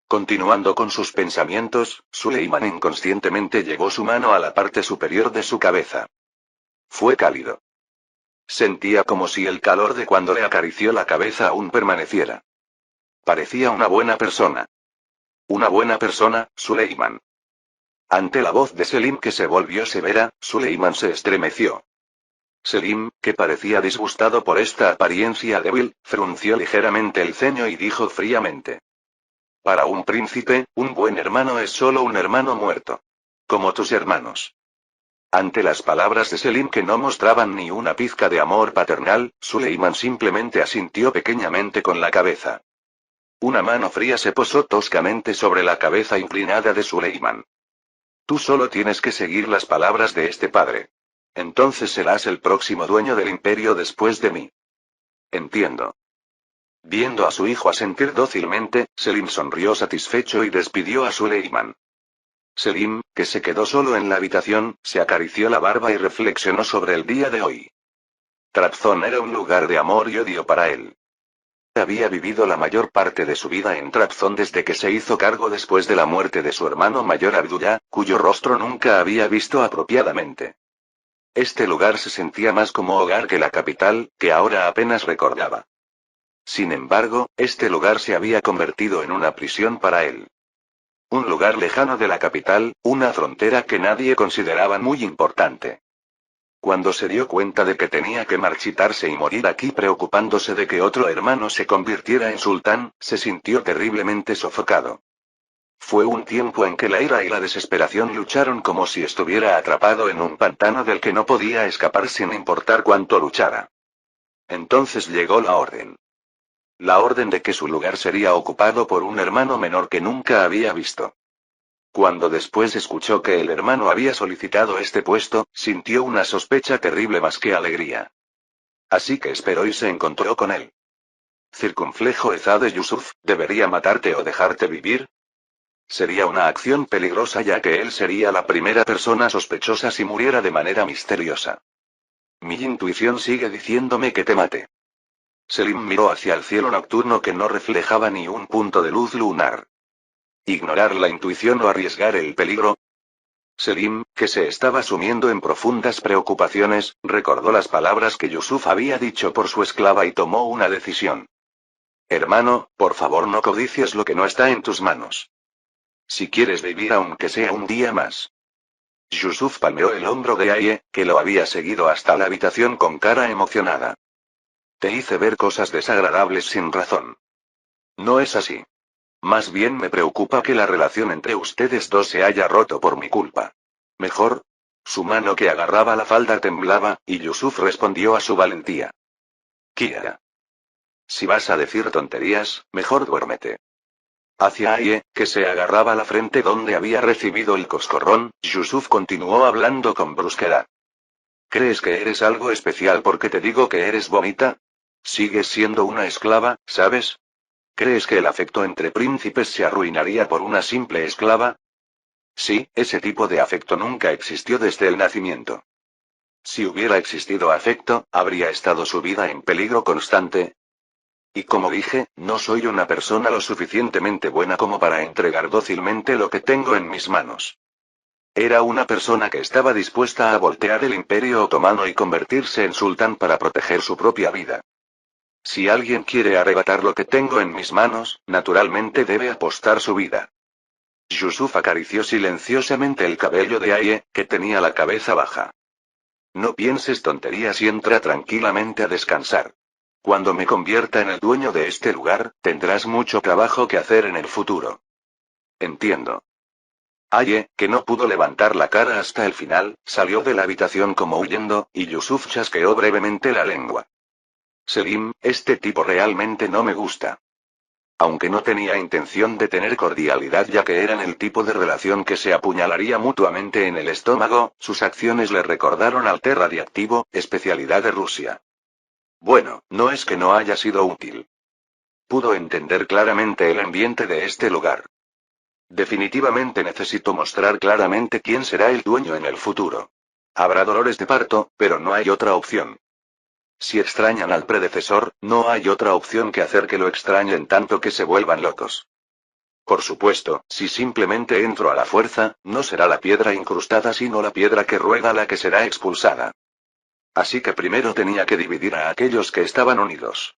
S1: Continuando con sus pensamientos, Suleiman inconscientemente llevó su mano a la parte superior de su cabeza. Fue cálido. Sentía como si el calor de cuando le acarició la cabeza aún permaneciera. Parecía una buena persona. Una buena persona, Suleiman. Ante la voz de Selim que se volvió severa, Suleiman se estremeció. Selim, que parecía disgustado por esta apariencia débil, frunció ligeramente el ceño y dijo fríamente. Para un príncipe, un buen hermano es solo un hermano muerto. Como tus hermanos. Ante las palabras de Selim que no mostraban ni una pizca de amor paternal, Suleiman simplemente asintió pequeñamente con la cabeza. Una mano fría se posó toscamente sobre la cabeza inclinada de Suleiman. Tú solo tienes que seguir las palabras de este padre. Entonces serás el próximo dueño del imperio después de mí. Entiendo. Viendo a su hijo asentir dócilmente, Selim sonrió satisfecho y despidió a Suleiman. Selim, que se quedó solo en la habitación, se acarició la barba y reflexionó sobre el día de hoy. Trabzon era un lugar de amor y odio para él. Había vivido la mayor parte de su vida en Trabzon desde que se hizo cargo después de la muerte de su hermano mayor Abdullah, cuyo rostro nunca había visto apropiadamente. Este lugar se sentía más como hogar que la capital, que ahora apenas recordaba. Sin embargo, este lugar se había convertido en una prisión para él. Un lugar lejano de la capital, una frontera que nadie consideraba muy importante. Cuando se dio cuenta de que tenía que marchitarse y morir aquí preocupándose de que otro hermano se convirtiera en sultán, se sintió terriblemente sofocado. Fue un tiempo en que la ira y la desesperación lucharon como si estuviera atrapado en un pantano del que no podía escapar sin importar cuánto luchara. Entonces llegó la orden. La orden de que su lugar sería ocupado por un hermano menor que nunca había visto. Cuando después escuchó que el hermano había solicitado este puesto, sintió una sospecha terrible más que alegría. Así que esperó y se encontró con él. Circunflejo Ezade Yusuf, ¿debería matarte o dejarte vivir? Sería una acción peligrosa ya que él sería la primera persona sospechosa si muriera de manera misteriosa. Mi intuición sigue diciéndome que te mate. Selim miró hacia el cielo nocturno que no reflejaba ni un punto de luz lunar. ¿Ignorar la intuición o arriesgar el peligro? Selim, que se estaba sumiendo en profundas preocupaciones, recordó las palabras que Yusuf había dicho por su esclava y tomó una decisión. Hermano, por favor no codicies lo que no está en tus manos. Si quieres vivir aunque sea un día más. Yusuf palmeó el hombro de Aye, que lo había seguido hasta la habitación con cara emocionada. Te hice ver cosas desagradables sin razón. No es así. Más bien me preocupa que la relación entre ustedes dos se haya roto por mi culpa. ¿Mejor? Su mano que agarraba la falda temblaba, y Yusuf respondió a su valentía. Kiara. Si vas a decir tonterías, mejor duérmete. Hacia Aye, que se agarraba la frente donde había recibido el coscorrón, Yusuf continuó hablando con brusquedad. ¿Crees que eres algo especial porque te digo que eres bonita? Sigues siendo una esclava, ¿sabes? ¿Crees que el afecto entre príncipes se arruinaría por una simple esclava? Sí, ese tipo de afecto nunca existió desde el nacimiento. Si hubiera existido afecto, habría estado su vida en peligro constante. Y como dije, no soy una persona lo suficientemente buena como para entregar dócilmente lo que tengo en mis manos. Era una persona que estaba dispuesta a voltear el imperio otomano y convertirse en sultán para proteger su propia vida. Si alguien quiere arrebatar lo que tengo en mis manos, naturalmente debe apostar su vida. Yusuf acarició silenciosamente el cabello de Aye, que tenía la cabeza baja. No pienses tonterías y entra tranquilamente a descansar. Cuando me convierta en el dueño de este lugar, tendrás mucho trabajo que hacer en el futuro. Entiendo. Aye, que no pudo levantar la cara hasta el final, salió de la habitación como huyendo, y Yusuf chasqueó brevemente la lengua. Selim, este tipo realmente no me gusta. Aunque no tenía intención de tener cordialidad ya que eran el tipo de relación que se apuñalaría mutuamente en el estómago, sus acciones le recordaron al té radiactivo, especialidad de Rusia. Bueno, no es que no haya sido útil. Pudo entender claramente el ambiente de este lugar. Definitivamente necesito mostrar claramente quién será el dueño en el futuro. Habrá dolores de parto, pero no hay otra opción. Si extrañan al predecesor, no hay otra opción que hacer que lo extrañen tanto que se vuelvan locos. Por supuesto, si simplemente entro a la fuerza, no será la piedra incrustada sino la piedra que rueda la que será expulsada. Así que primero tenía que dividir a aquellos que estaban unidos.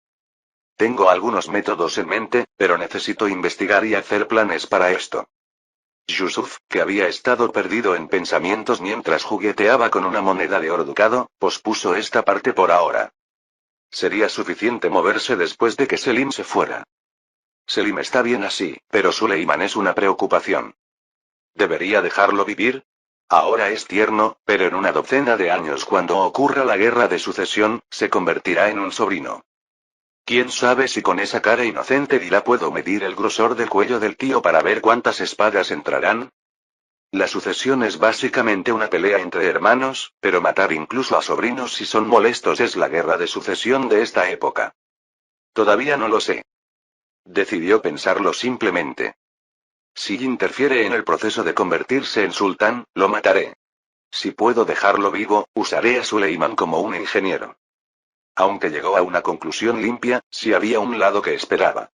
S1: Tengo algunos métodos en mente, pero necesito investigar y hacer planes para esto. Yusuf, que había estado perdido en pensamientos mientras jugueteaba con una moneda de oro ducado, pospuso esta parte por ahora. Sería suficiente moverse después de que Selim se fuera. Selim está bien así, pero Suleiman es una preocupación. ¿Debería dejarlo vivir? Ahora es tierno, pero en una docena de años cuando ocurra la guerra de sucesión, se convertirá en un sobrino. ¿Quién sabe si con esa cara inocente dirá puedo medir el grosor del cuello del tío para ver cuántas espadas entrarán? La sucesión es básicamente una pelea entre hermanos, pero matar incluso a sobrinos si son molestos es la guerra de sucesión de esta época. Todavía no lo sé. Decidió pensarlo simplemente. Si interfiere en el proceso de convertirse en sultán, lo mataré. Si puedo dejarlo vivo, usaré a Suleiman como un ingeniero. Aunque llegó a una conclusión limpia, si había un lado que esperaba.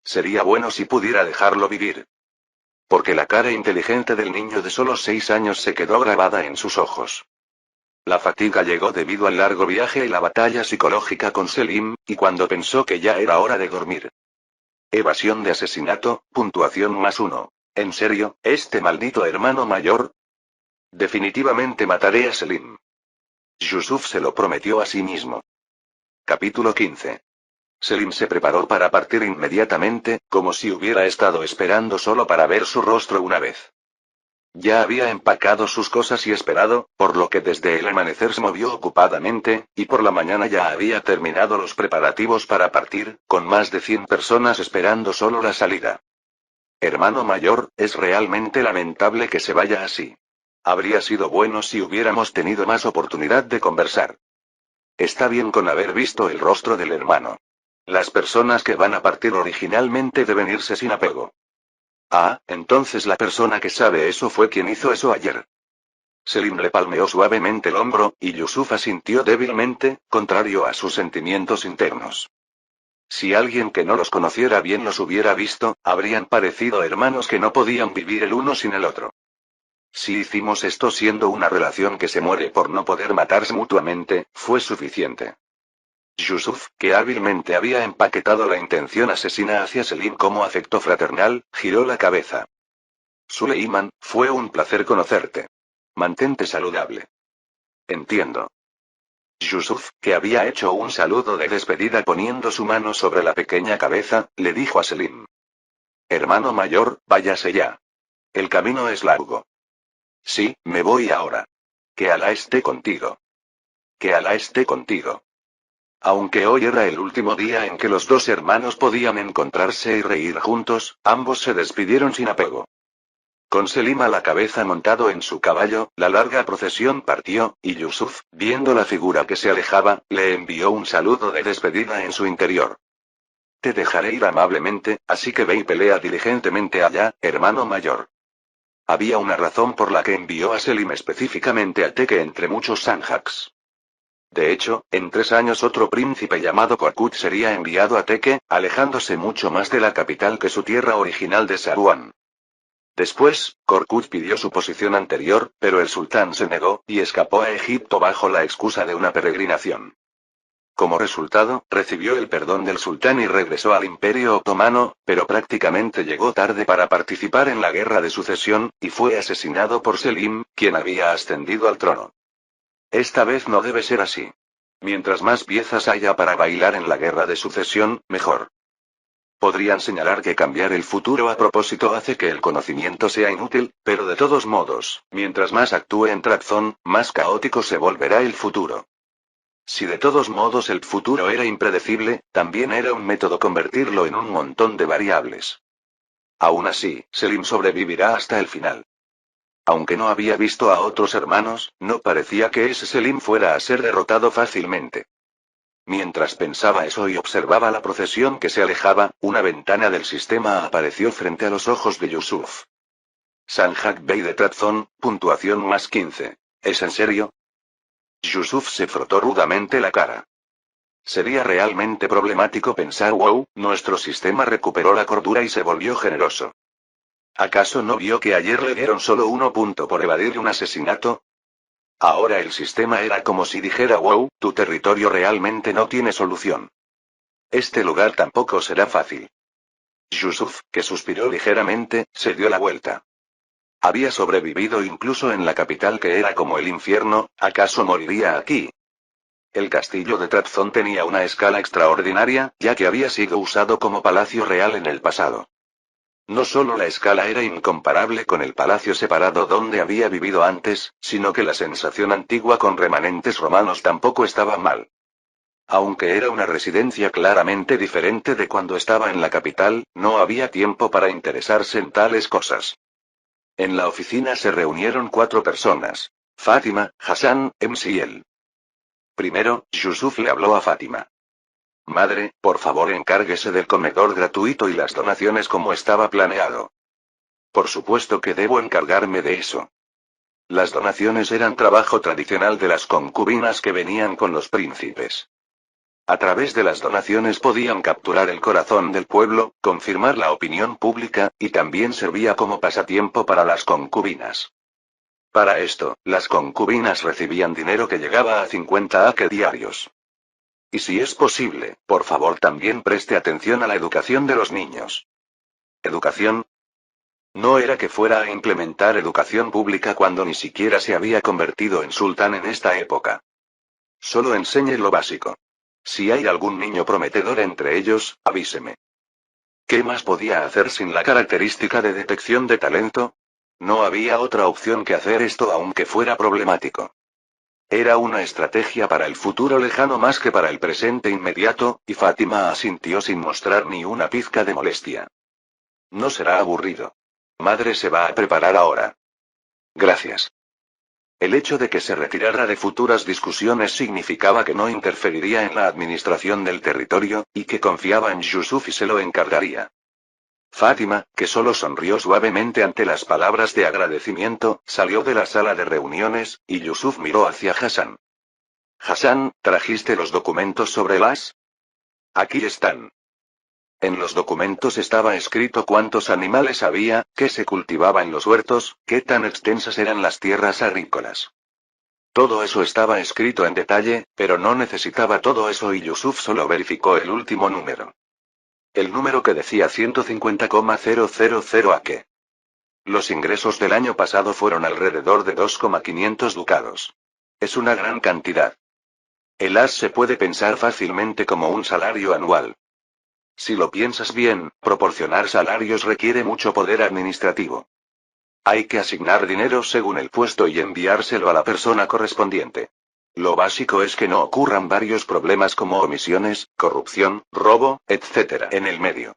S1: Sería bueno si pudiera dejarlo vivir. Porque la cara inteligente del niño de solo 6 años se quedó grabada en sus ojos. La fatiga llegó debido al largo viaje y la batalla psicológica con Selim, y cuando pensó que ya era hora de dormir. Evasión de asesinato, puntuación +1. ¿En serio, este maldito hermano mayor? Definitivamente mataré a Selim. Yusuf se lo prometió a sí mismo. Capítulo 15. Selim se preparó para partir inmediatamente, como si hubiera estado esperando solo para ver su rostro una vez. Ya había empacado sus cosas y esperado, por lo que desde el amanecer se movió ocupadamente, y por la mañana ya había terminado los preparativos para partir, con más de 100 personas esperando solo la salida. Hermano mayor, es realmente lamentable que se vaya así. Habría sido bueno si hubiéramos tenido más oportunidad de conversar. Está bien con haber visto el rostro del hermano. Las personas que van a partir originalmente deben irse sin apego. Ah, entonces la persona que sabe eso fue quien hizo eso ayer. Selim le palmeó suavemente el hombro, y Yusuf asintió débilmente, contrario a sus sentimientos internos. Si alguien que no los conociera bien los hubiera visto, habrían parecido hermanos que no podían vivir el uno sin el otro. Si hicimos esto siendo una relación que se muere por no poder matarse mutuamente, fue suficiente. Yusuf, que hábilmente había empaquetado la intención asesina hacia Selim como afecto fraternal, giró la cabeza. Suleiman, fue un placer conocerte. Mantente saludable. Entiendo. Yusuf, que había hecho un saludo de despedida poniendo su mano sobre la pequeña cabeza, le dijo a Selim. Hermano mayor, váyase ya. El camino es largo. Sí, me voy ahora. Que Alá esté contigo. Que Alá esté contigo. Aunque hoy era el último día en que los dos hermanos podían encontrarse y reír juntos, ambos se despidieron sin apego. Con Selim a la cabeza montado en su caballo, la larga procesión partió, y Yusuf, viendo la figura que se alejaba, le envió un saludo de despedida en su interior. Te dejaré ir amablemente, así que ve y pelea diligentemente allá, hermano mayor. Había una razón por la que envió a Selim específicamente a Teke entre muchos Sanjaks. De hecho, en 3 años otro príncipe llamado Korkut sería enviado a Teke, alejándose mucho más de la capital que su tierra original de Saruán. Después, Korkut pidió su posición anterior, pero el sultán se negó, y escapó a Egipto bajo la excusa de una peregrinación. Como resultado, recibió el perdón del sultán y regresó al Imperio Otomano, pero prácticamente llegó tarde para participar en la guerra de sucesión, y fue asesinado por Selim, quien había ascendido al trono. Esta vez no debe ser así. Mientras más piezas haya para bailar en la guerra de sucesión, mejor. Podrían señalar que cambiar el futuro a propósito hace que el conocimiento sea inútil, pero de todos modos, mientras más actúe en Trabzon, más caótico se volverá el futuro. Si de todos modos el futuro era impredecible, también era un método convertirlo en un montón de variables. Aún así, Selim sobrevivirá hasta el final. Aunque no había visto a otros hermanos, no parecía que ese Selim fuera a ser derrotado fácilmente. Mientras pensaba eso y observaba la procesión que se alejaba, una ventana del sistema apareció frente a los ojos de Yusuf. Sanjak Bey de Trabzon, puntuación más 15. ¿Es en serio? Yusuf se frotó rudamente la cara. Sería realmente problemático pensar, wow, nuestro sistema recuperó la cordura y se volvió generoso. ¿Acaso no vio que ayer le dieron solo 1 punto por evadir un asesinato? Ahora el sistema era como si dijera, wow, tu territorio realmente no tiene solución. Este lugar tampoco será fácil. Yusuf, que suspiró ligeramente, se dio la vuelta. Había sobrevivido incluso en la capital que era como el infierno, ¿acaso moriría aquí? El castillo de Trabzon tenía una escala extraordinaria, ya que había sido usado como palacio real en el pasado. No solo la escala era incomparable con el palacio separado donde había vivido antes, sino que la sensación antigua con remanentes romanos tampoco estaba mal. Aunque era una residencia claramente diferente de cuando estaba en la capital, no había tiempo para interesarse en tales cosas. En la oficina se reunieron 4 personas. Fátima, Hassan, Ems y él. Primero, Yusuf le habló a Fátima. Madre, por favor encárguese del comedor gratuito y las donaciones como estaba planeado. Por supuesto que debo encargarme de eso. Las donaciones eran trabajo tradicional de las concubinas que venían con los príncipes. A través de las donaciones podían capturar el corazón del pueblo, confirmar la opinión pública, y también servía como pasatiempo para las concubinas. Para esto, las concubinas recibían dinero que llegaba a 50 ake diarios. Y si es posible, por favor también preste atención a la educación de los niños. ¿Educación? No era que fuera a implementar educación pública cuando ni siquiera se había convertido en sultán en esta época. Solo enseñe lo básico. Si hay algún niño prometedor entre ellos, avíseme. ¿Qué más podía hacer sin la característica de detección de talento? No había otra opción que hacer esto aunque fuera problemático. Era una estrategia para el futuro lejano más que para el presente inmediato, y Fátima asintió sin mostrar ni una pizca de molestia. No será aburrido. Madre se va a preparar ahora. Gracias. El hecho de que se retirara de futuras discusiones significaba que no interferiría en la administración del territorio, y que confiaba en Yusuf y se lo encargaría. Fátima, que solo sonrió suavemente ante las palabras de agradecimiento, salió de la sala de reuniones, y Yusuf miró hacia Hassan. Hassan, ¿trajiste los documentos sobre las? Aquí están. En los documentos estaba escrito cuántos animales había, qué se cultivaba en los huertos, qué tan extensas eran las tierras agrícolas. Todo eso estaba escrito en detalle, pero no necesitaba todo eso y Yusuf solo verificó el último número. El número que decía 150,000 a que. Los ingresos del año pasado fueron alrededor de 2,500 ducados. Es una gran cantidad. El as se puede pensar fácilmente como un salario anual. Si lo piensas bien, proporcionar salarios requiere mucho poder administrativo. Hay que asignar dinero según el puesto y enviárselo a la persona correspondiente. Lo básico es que no ocurran varios problemas como omisiones, corrupción, robo, etc. en el medio.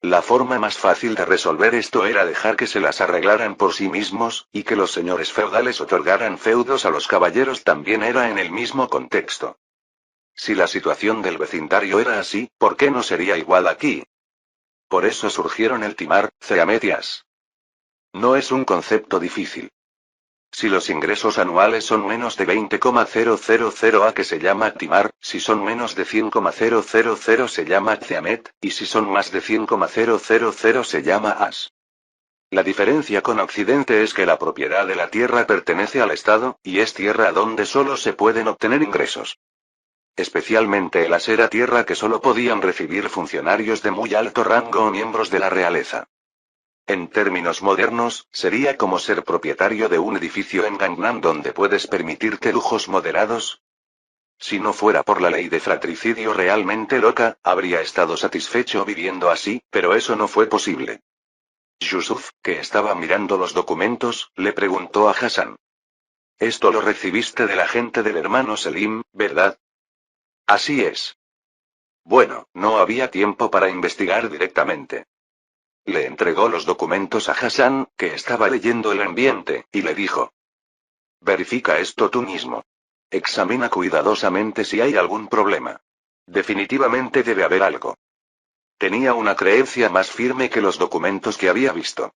S1: La forma más fácil de resolver esto era dejar que se las arreglaran por sí mismos, y que los señores feudales otorgaran feudos a los caballeros también era en el mismo contexto. Si la situación del vecindario era así, ¿por qué no sería igual aquí? Por eso surgieron el timar, ceametias. No es un concepto difícil. Si los ingresos anuales son menos de 20,000 a que se llama timar, si son menos de 100,000 se llama ceamet, y si son más de 100,000 se llama as. La diferencia con Occidente es que la propiedad de la tierra pertenece al Estado, y es tierra donde solo se pueden obtener ingresos. Especialmente el as era tierra que solo podían recibir funcionarios de muy alto rango o miembros de la realeza. En términos modernos, sería como ser propietario de un edificio en Gangnam donde puedes permitirte lujos moderados. Si no fuera por la ley de fratricidio realmente loca, habría estado satisfecho viviendo así, pero eso no fue posible. Yusuf, que estaba mirando los documentos, le preguntó a Hassan. Esto lo recibiste de la gente del hermano Selim, ¿verdad? Así es. Bueno, no había tiempo para investigar directamente. Le entregó los documentos a Hassan, que estaba leyendo el ambiente, y le dijo. Verifica esto tú mismo. Examina cuidadosamente si hay algún problema. Definitivamente debe haber algo. Tenía una creencia más firme que los documentos que había visto.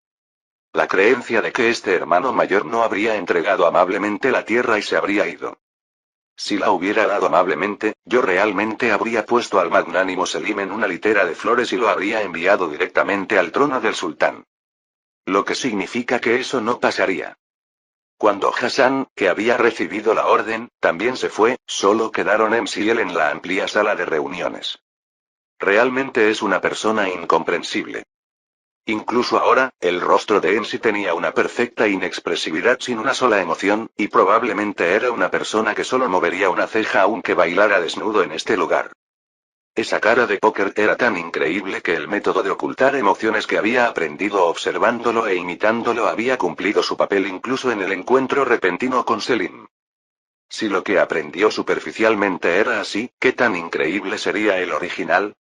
S1: La creencia de que este hermano mayor no habría entregado amablemente la tierra y se habría ido. Si la hubiera dado amablemente, yo realmente habría puesto al magnánimo Selim en una litera de flores y lo habría enviado directamente al trono del sultán. Lo que significa que eso no pasaría. Cuando Hassan, que había recibido la orden, también se fue, solo quedaron Ems y él en la amplia sala de reuniones. Realmente es una persona incomprensible. Incluso ahora, el rostro de Ensi tenía una perfecta inexpresividad sin una sola emoción, y probablemente era una persona que solo movería una ceja aunque bailara desnudo en este lugar. Esa cara de póker era tan increíble que el método de ocultar emociones que había aprendido observándolo e imitándolo había cumplido su papel incluso en el encuentro repentino con Selim. Si lo que aprendió superficialmente era así, ¿qué tan increíble sería el original?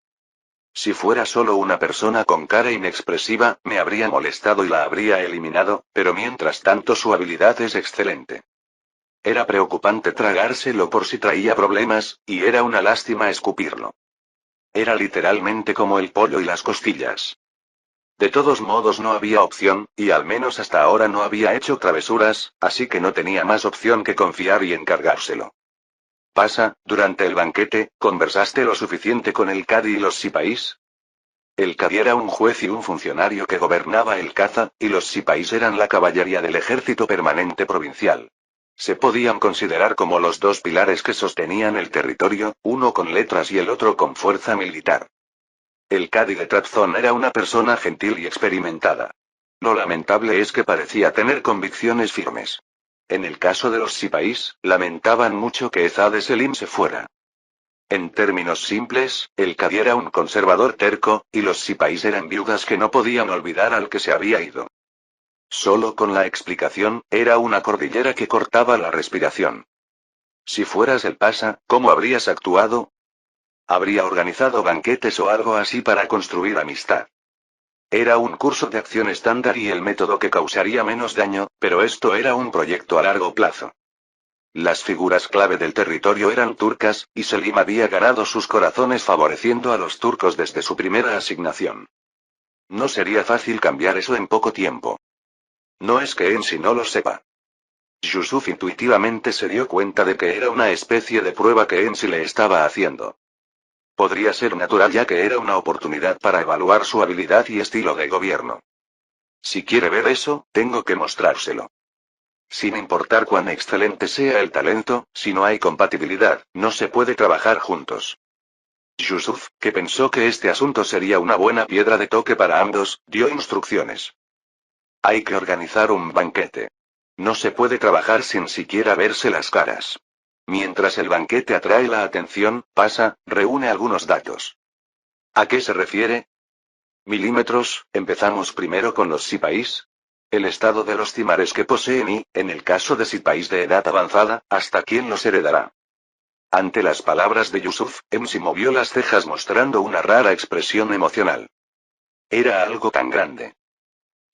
S1: Si fuera solo una persona con cara inexpresiva, me habría molestado y la habría eliminado, pero mientras tanto su habilidad es excelente. Era preocupante tragárselo por si traía problemas, y era una lástima escupirlo. Era literalmente como el pollo y las costillas. De todos modos no había opción, y al menos hasta ahora no había hecho travesuras, así que no tenía más opción que confiar y encargárselo. Pasa, durante el banquete, ¿conversaste lo suficiente con el Cadi y los sipáis? El Cadi era un juez y un funcionario que gobernaba el caza, y los sipáis eran la caballería del ejército permanente provincial. Se podían considerar como los dos pilares que sostenían el territorio, uno con letras y el otro con fuerza militar. El Cadi de Trabzon era una persona gentil y experimentada. Lo lamentable es que parecía tener convicciones firmes. En el caso de los sipáis, lamentaban mucho que Ezad Selim se fuera. En términos simples, el Cadi era un conservador terco, y los sipáis eran viudas que no podían olvidar al que se había ido. Solo con la explicación, era una cordillera que cortaba la respiración. Si fueras el pasa, ¿cómo habrías actuado? Habría organizado banquetes o algo así para construir amistad. Era un curso de acción estándar y el método que causaría menos daño, pero esto era un proyecto a largo plazo. Las figuras clave del territorio eran turcas, y Selim había ganado sus corazones favoreciendo a los turcos desde su primera asignación. No sería fácil cambiar eso en poco tiempo. No es que Ensi no lo sepa. Yusuf intuitivamente se dio cuenta de que era una especie de prueba que Ensi le estaba haciendo. Podría ser natural ya que era una oportunidad para evaluar su habilidad y estilo de gobierno. Si quiere ver eso, tengo que mostrárselo. Sin importar cuán excelente sea el talento, si no hay compatibilidad, no se puede trabajar juntos. Yusuf, que pensó que este asunto sería una buena piedra de toque para ambos, dio instrucciones. Hay que organizar un banquete. No se puede trabajar sin siquiera verse las caras. Mientras el banquete atrae la atención, pasa, reúne algunos datos. ¿A qué se refiere? Milímetros, empezamos primero con los sipáis. El estado de los timares que poseen y, en el caso de sipáis de edad avanzada, hasta quién los heredará. Ante las palabras de Yusuf, Emsi movió las cejas mostrando una rara expresión emocional. Era algo tan grande.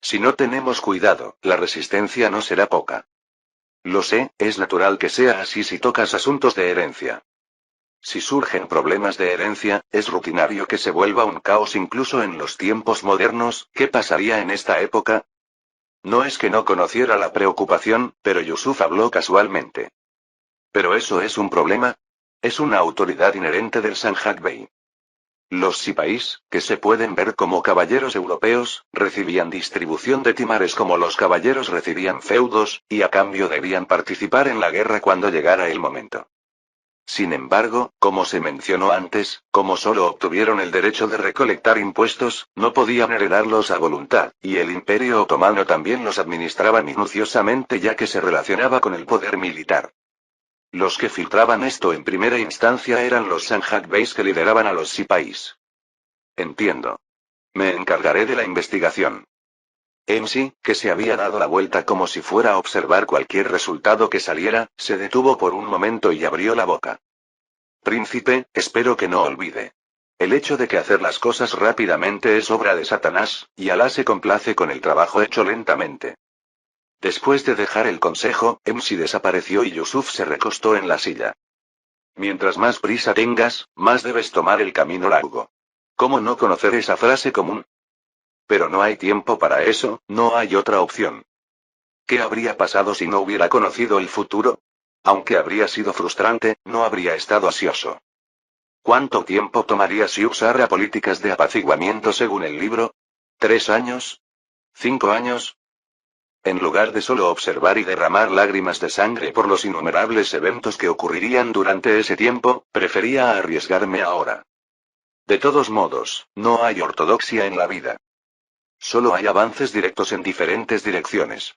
S1: Si no tenemos cuidado, la resistencia no será poca. Lo sé, es natural que sea así si tocas asuntos de herencia. Si surgen problemas de herencia, es rutinario que se vuelva un caos incluso en los tiempos modernos. ¿Qué pasaría en esta época? No es que no conociera la preocupación, pero Yusuf habló casualmente. ¿Pero eso es un problema? Es una autoridad inherente del Sanjak Bey. Los sipáis, que se pueden ver como caballeros europeos, recibían distribución de timares como los caballeros recibían feudos, y a cambio debían participar en la guerra cuando llegara el momento. Sin embargo, como se mencionó antes, como solo obtuvieron el derecho de recolectar impuestos, no podían heredarlos a voluntad, y el Imperio Otomano también los administraba minuciosamente ya que se relacionaba con el poder militar. Los que filtraban esto en primera instancia eran los Sanjak Beys que lideraban a los sipáis. Entiendo. Me encargaré de la investigación. Emsi, que se había dado la vuelta como si fuera a observar cualquier resultado que saliera, se detuvo por un momento y abrió la boca. Príncipe, espero que no olvide. El hecho de que hacer las cosas rápidamente es obra de Satanás, y Alá se complace con el trabajo hecho lentamente. Después de dejar el consejo, Emsi desapareció y Yusuf se recostó en la silla. Mientras más prisa tengas, más debes tomar el camino largo. ¿Cómo no conocer esa frase común? Pero no hay tiempo para eso, no hay otra opción. ¿Qué habría pasado si no hubiera conocido el futuro? Aunque habría sido frustrante, no habría estado ansioso. ¿Cuánto tiempo tomaría si usara políticas de apaciguamiento según el libro? ¿3 años? ¿5 años? En lugar de solo observar y derramar lágrimas de sangre por los innumerables eventos que ocurrirían durante ese tiempo, prefería arriesgarme ahora. De todos modos, no hay ortodoxia en la vida. Solo hay avances directos en diferentes direcciones.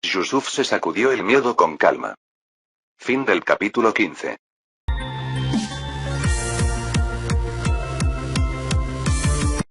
S1: Yusuf se sacudió el miedo con calma. Fin del capítulo 15.